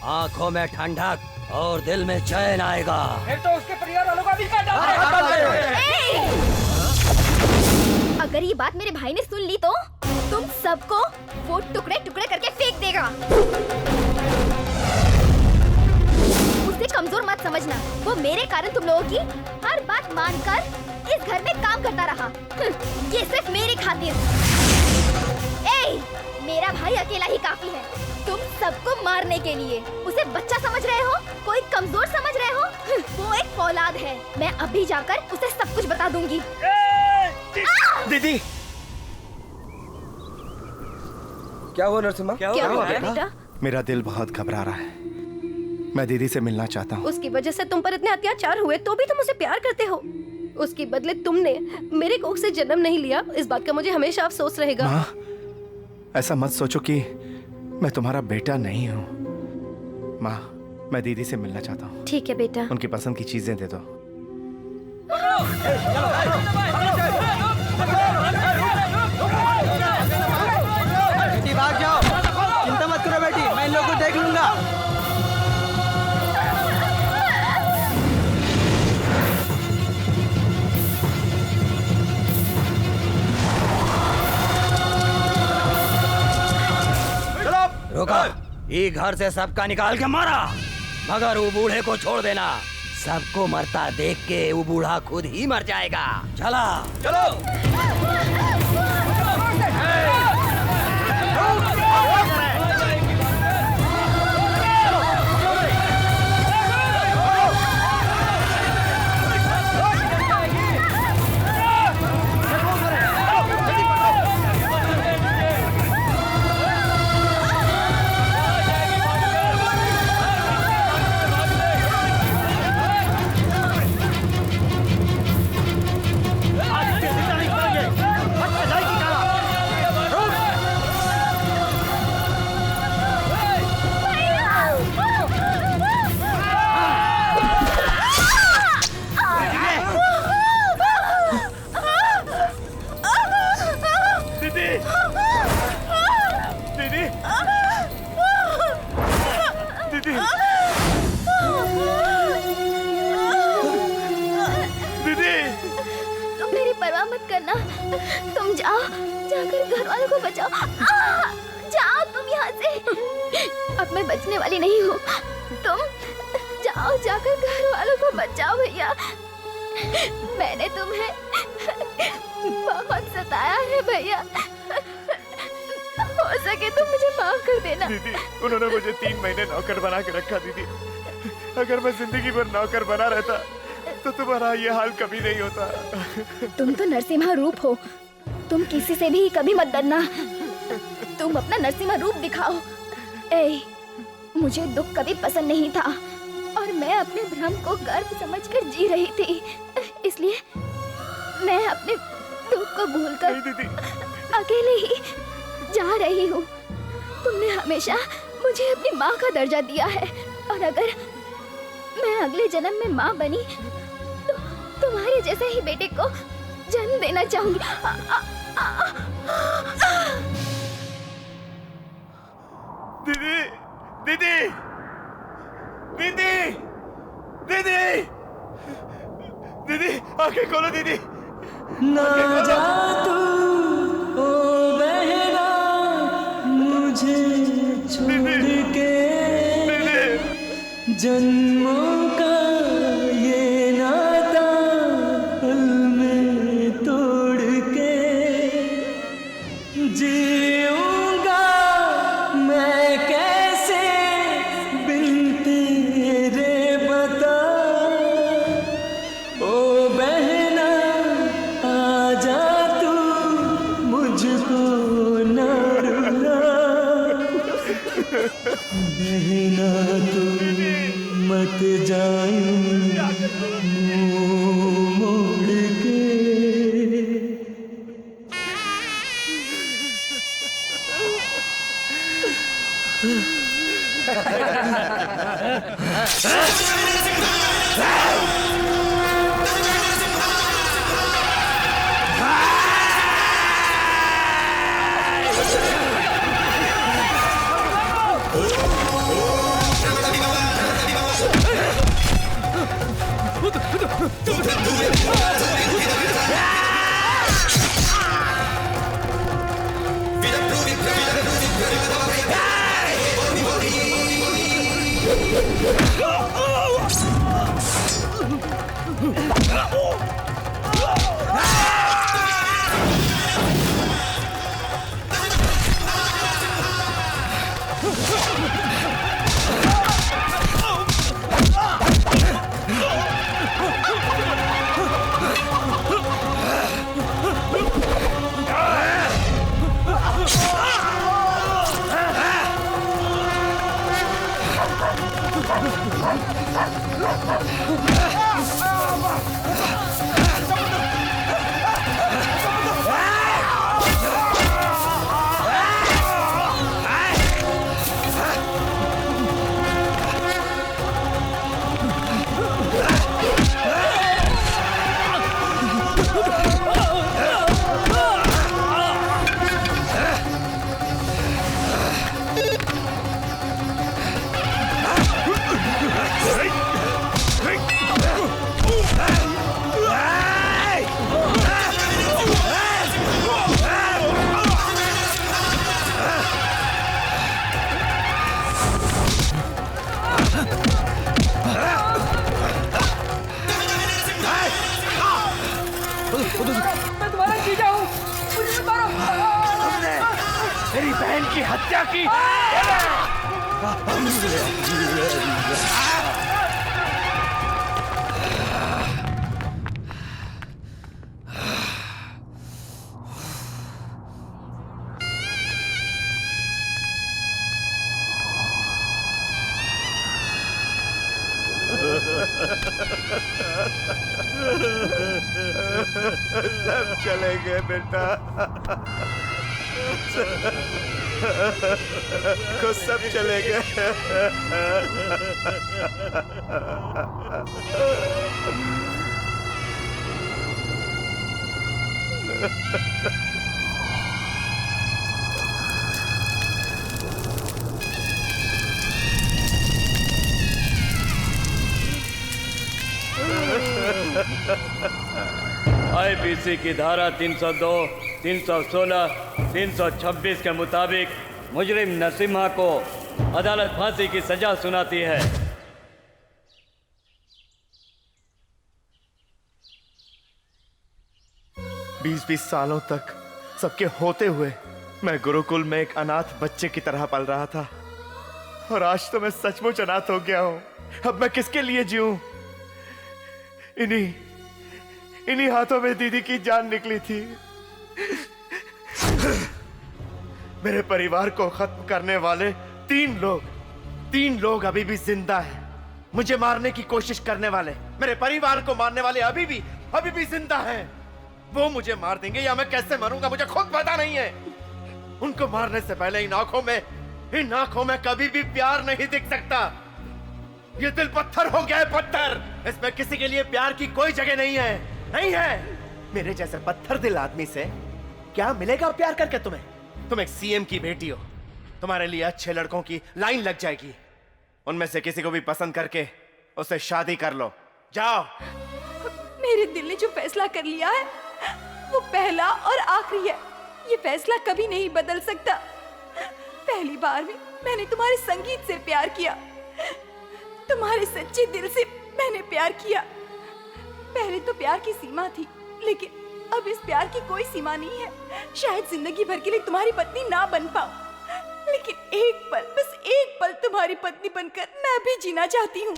आंखों में ठंडक और दिल में चैन आएगा। फिर तो उसके परिवार वालों का भी काट डालो। अगर ये बात मेरे भाई ने सुन ली तो तुम सबको वो टुकड़े टुकड़े करके फेंक देगा। उसे कमजोर मत समझना। वो मेरे कारण तुम लोगों की हर बात मानकर इस घर में काम करता रहा। ये सिर्फ मेरी खातिर। मेरा भाई अकेला ही काफी है तुम सबको मारने के लिए। उसे बच्चा समझ रहे हो? कोई कमजोर समझ रहे हो? वो एक फौलाद है। मैं अभी जाकर उसे सब कुछ बता दूंगी। दीदी, क्या हुआ नरसिम्हा? क्या हुआ बेटा? मेरा दिल बहुत घबरा रहा है। मैं दीदी से मिलना चाहता हूँ। उसकी वजह से तुम पर इतने अत्याचार हुए तो भी तुम उसे प्यार करते हो। उसके बदले तुमने मेरे कोख से जन्म नहीं लिया। इस बात का मुझे हमेशा अफसोस रहेगा। माँ, ऐसा मत सोचो कि मैं तुम्हारा बेटा नहीं हूँ। माँ, मैं दीदी से मिलना चाहता हूँ। ठीक है बेटा। उनकी पसंद की चीजें दे दो। बेटी भाग जाओ, चिंता मत करो बेटी, मैं इन लोगों को देख लूंगा। रुका, ये घर से सबका निकाल के मारा, मगर वो बूढ़े को छोड़ देना। सबको मरता देख के वो बूढ़ा खुद ही मर जाएगा। चला चलो। तुम जाओ, जाकर घर वालों को बचाओ। जाओ तुम यहाँ से, अब मैं बचने वाली नहीं हूँ। तुम जाओ, जाकर घर वालों को बचाओ भैया। मैंने तुम्हें बहुत सताया है भैया, हो सके तो मुझे माफ कर देना। दीदी, उन्होंने मुझे 3 महीने नौकर बना के रखा। दीदी, अगर मैं जिंदगी भर नौकर बना रहता तो तुम्हारा ये हाल कभी नहीं होता। तुम तो नरसिम्हा रूप हो, तुम किसी से भी कभी मत डरना। तुम अपना नरसिम्हा रूप दिखाओ। ए, मुझे दुख कभी पसंद नहीं था और मैं अपने भ्रम को गर्व समझकर जी रही थी, इसलिए मैं अपने दुख को भूलकर अकेले ही जा रही हूँ। तुमने हमेशा मुझे अपनी माँ का दर्जा दिया है और अगर मैं अगले जन्म में माँ बनी तो तुम्हारे जैसे ही बेटे को जन्म देना चाहूंगी। दीदी, दीदी, दीदी, दीदी, दीदी, आंखें खोलो दीदी। ना जा तू ओ बहना मुझे छोड़ के, जन्मों का ये नाता पल में तोड़ के जीऊंगा मैं कैसे बिन तेरे बता। ओ बहना आजा तू मुझको ना रुला, बहना तू मत जाऊं मुंह मोड़ के। मेरी बहन की हत्या की। सब चले गए बेटा, को सब चले गए। आईपीसी की धारा 302, 316, 326 के मुताबिक मुजरिम नरसिम्हा को अदालत फांसी की सजा सुनाती है। 20 सालों तक सबके होते हुए मैं गुरुकुल में एक अनाथ बच्चे की तरह पल रहा था, और आज तो मैं सचमुच अनाथ हो गया हूं। अब मैं किसके लिए जीऊं? इन्हीं हाथों में दीदी की जान निकली थी। मेरे परिवार को खत्म करने वाले तीन लोग अभी भी जिंदा हैं। मुझे मारने की कोशिश करने वाले, मेरे परिवार को मारने वाले अभी भी जिंदा हैं। वो मुझे मार देंगे या मैं कैसे मरूंगा मुझे खुद पता नहीं है। उनको मारने से पहले इन आंखों में कभी भी प्यार नहीं दिख सकता। ये दिल पत्थर हो गया है, पत्थर। इसमें किसी के लिए प्यार की कोई जगह नहीं है। मेरे जैसे पत्थर दिल आदमी से क्या मिलेगा प्यार करके तुम्हें? तुम एक सीएम की बेटी हो, तुम्हारे लिए अच्छे लड़कों की लाइन लग जाएगी। उनमें से किसी को भी पसंद करके उससे शादी कर लो, जाओ। मेरे दिल ने जो फैसला कर लिया है वो पहला और आखिरी है। ये फैसला कभी नहीं बदल सकता। पहली बार में मैंने तुम्हारे संगीत से प्यार किया, तुम्हारे सच्चे दिल से मैंने प्यार किया। पहले तो प्यार की सीमा थी, लेकिन अब इस प्यार की कोई सीमा नहीं है। शायद जिंदगी भर के लिए तुम्हारी पत्नी ना बन पाऊं, लेकिन एक पल, बस एक पल तुम्हारी पत्नी बनकर मैं भी जीना चाहती हूँ।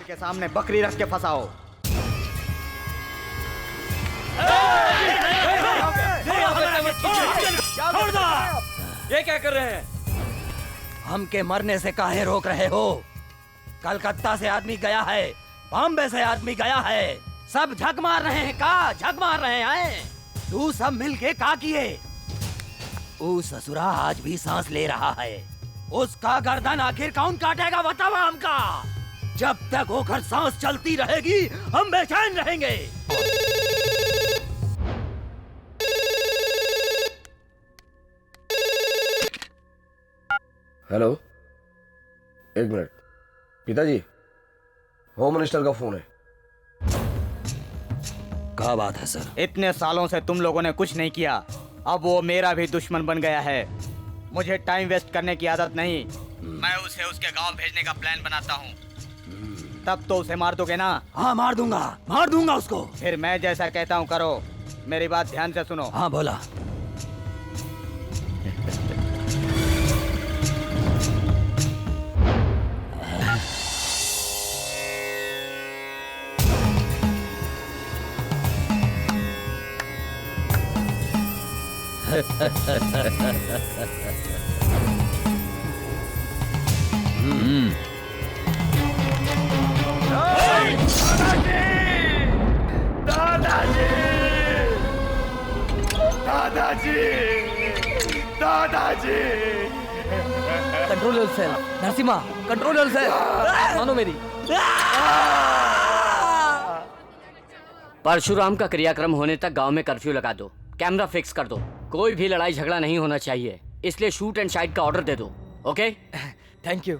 के सामने बकरी रख के फंसाओ। ये क्या कर रहे हैं? हम के मरने से काहे रोक रहे हो? कलकत्ता से आदमी गया है, बॉम्बे से आदमी गया है, सब झक मार रहे हैं। झक मार रहे हैं? तू सब मिलके का किए? वो ससुरा आज भी सांस ले रहा है, उसका गर्दन आखिर कौन काटेगा बताओ हमका। जब तक होकर सांस चलती रहेगी हम बेचैन रहेंगे। हेलो, एक मिनट। पिताजी, होम मिनिस्टर का फोन है। क्या बात है सर? इतने सालों से तुम लोगों ने कुछ नहीं किया, अब वो मेरा भी दुश्मन बन गया है। मुझे टाइम वेस्ट करने की आदत नहीं। मैं उसे उसके गांव भेजने का प्लान बनाता हूँ। तब तो उसे मार दोगे ना? हाँ मार दूंगा उसको। फिर मैं जैसा कहता हूँ करो। मेरी बात ध्यान से सुनो। हाँ बोला। दादाजी control yourself Narasimha, control yourself. मानो मेरी। परशुराम का क्रियाक्रम होने तक गांव में कर्फ्यू लगा दो, कैमरा फिक्स कर दो। कोई भी लड़ाई झगड़ा नहीं होना चाहिए, इसलिए शूट एंड शाइट का ऑर्डर दे दो। ओके? Thank you.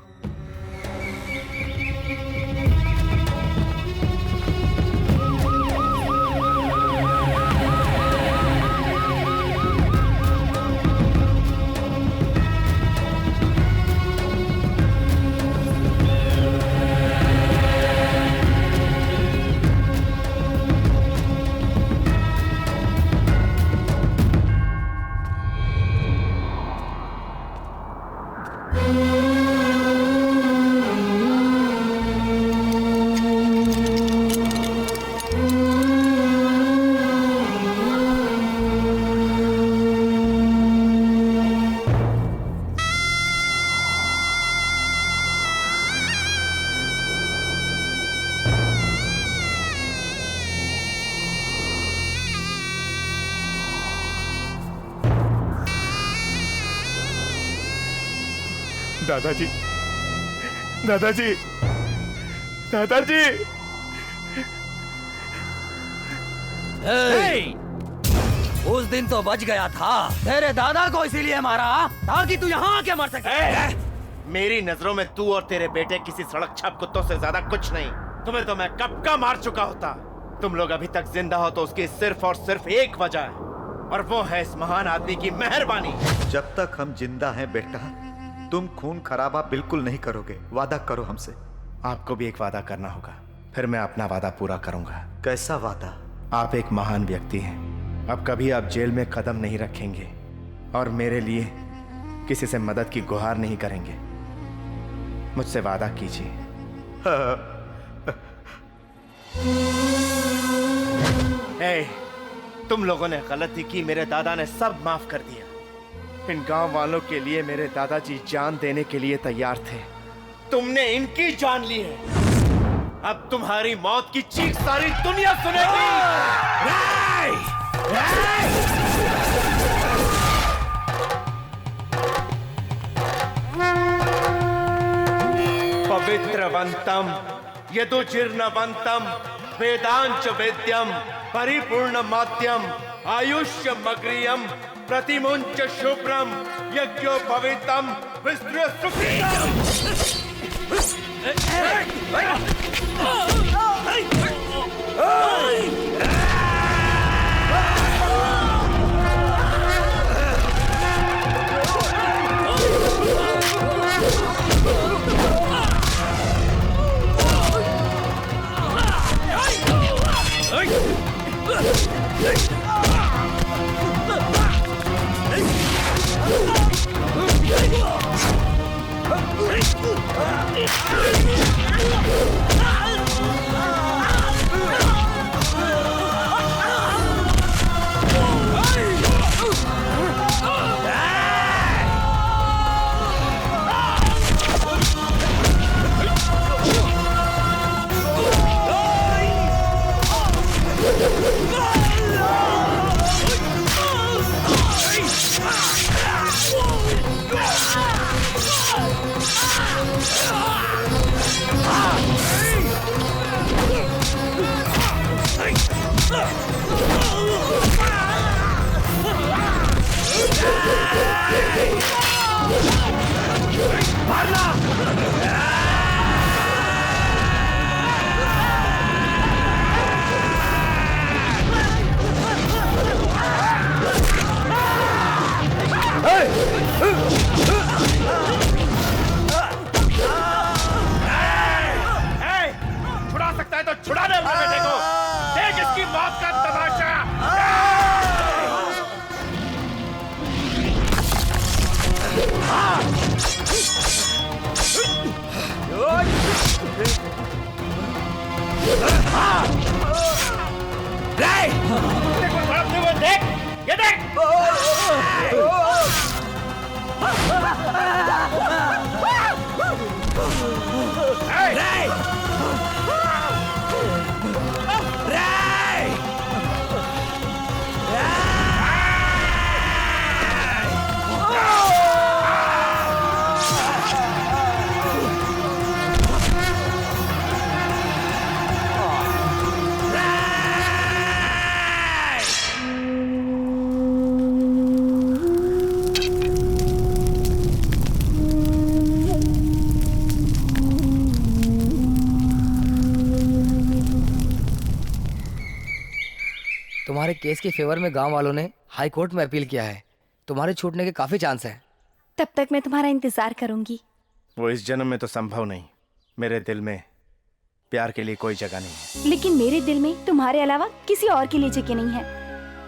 दादाजी, दादाजी, दादाजी। उस दिन तो बच गया था। तेरे दादा को इसीलिए मारा ताकि तू यहाँ आके मर सके। मेरी नजरों में तू और तेरे बेटे किसी सड़क छाप कुत्तों से ज्यादा कुछ नहीं। तुम्हें तो मैं कब का मार चुका होता। तुम लोग अभी तक जिंदा हो तो उसकी सिर्फ और सिर्फ एक वजह है, और वो है इस महान आदमी की मेहरबानी। जब तक हम जिंदा हैं बेटा, तुम खून खराबा बिल्कुल नहीं करोगे। वादा करो हमसे। आपको भी एक वादा करना होगा, फिर मैं अपना वादा पूरा करूंगा। कैसा वादा? आप एक महान व्यक्ति हैं। अब कभी आप जेल में कदम नहीं रखेंगे और मेरे लिए किसी से मदद की गुहार नहीं करेंगे। मुझसे वादा कीजिए। तुम लोगों ने गलती की, मेरे दादा ने सब माफ कर दिया। इन गांव वालों के लिए मेरे दादाजी जान देने के लिए तैयार थे। तुमने इनकी जान ली है। अब तुम्हारी मौत की चीख सारी दुनिया सुनेगी। पवित्रवंतम यदुजीर्णवंतम वेदांच वेद्यम परिपूर्ण माध्यम आयुष्य मग्रियम प्रतिमुंच शुभ्रम यज्ञो पवित्रम विस्तृत सुखितम। छुड़ा सकता है तो छुड़ा दे अपने बेटे को। देख इसकी मौत का तमाशा। देख ये देख। तुम्हारे केस के फेवर में गांव वालों ने हाई कोर्ट में अपील किया है। तुम्हारे छूटने के काफी चांस हैं। तब तक मैं तुम्हारा इंतजार करूंगी। वो इस जन्म में तो संभव नहीं। मेरे दिल में प्यार के लिए कोई जगह नहीं है। लेकिन मेरे दिल में तुम्हारे अलावा किसी और के लिए जगह नहीं है।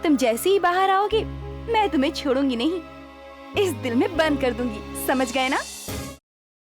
तुम जैसे ही बाहर आओगे मैं तुम्हें छोड़ूंगी नहीं, इस दिल में बंद कर दूंगी। समझ गए ना?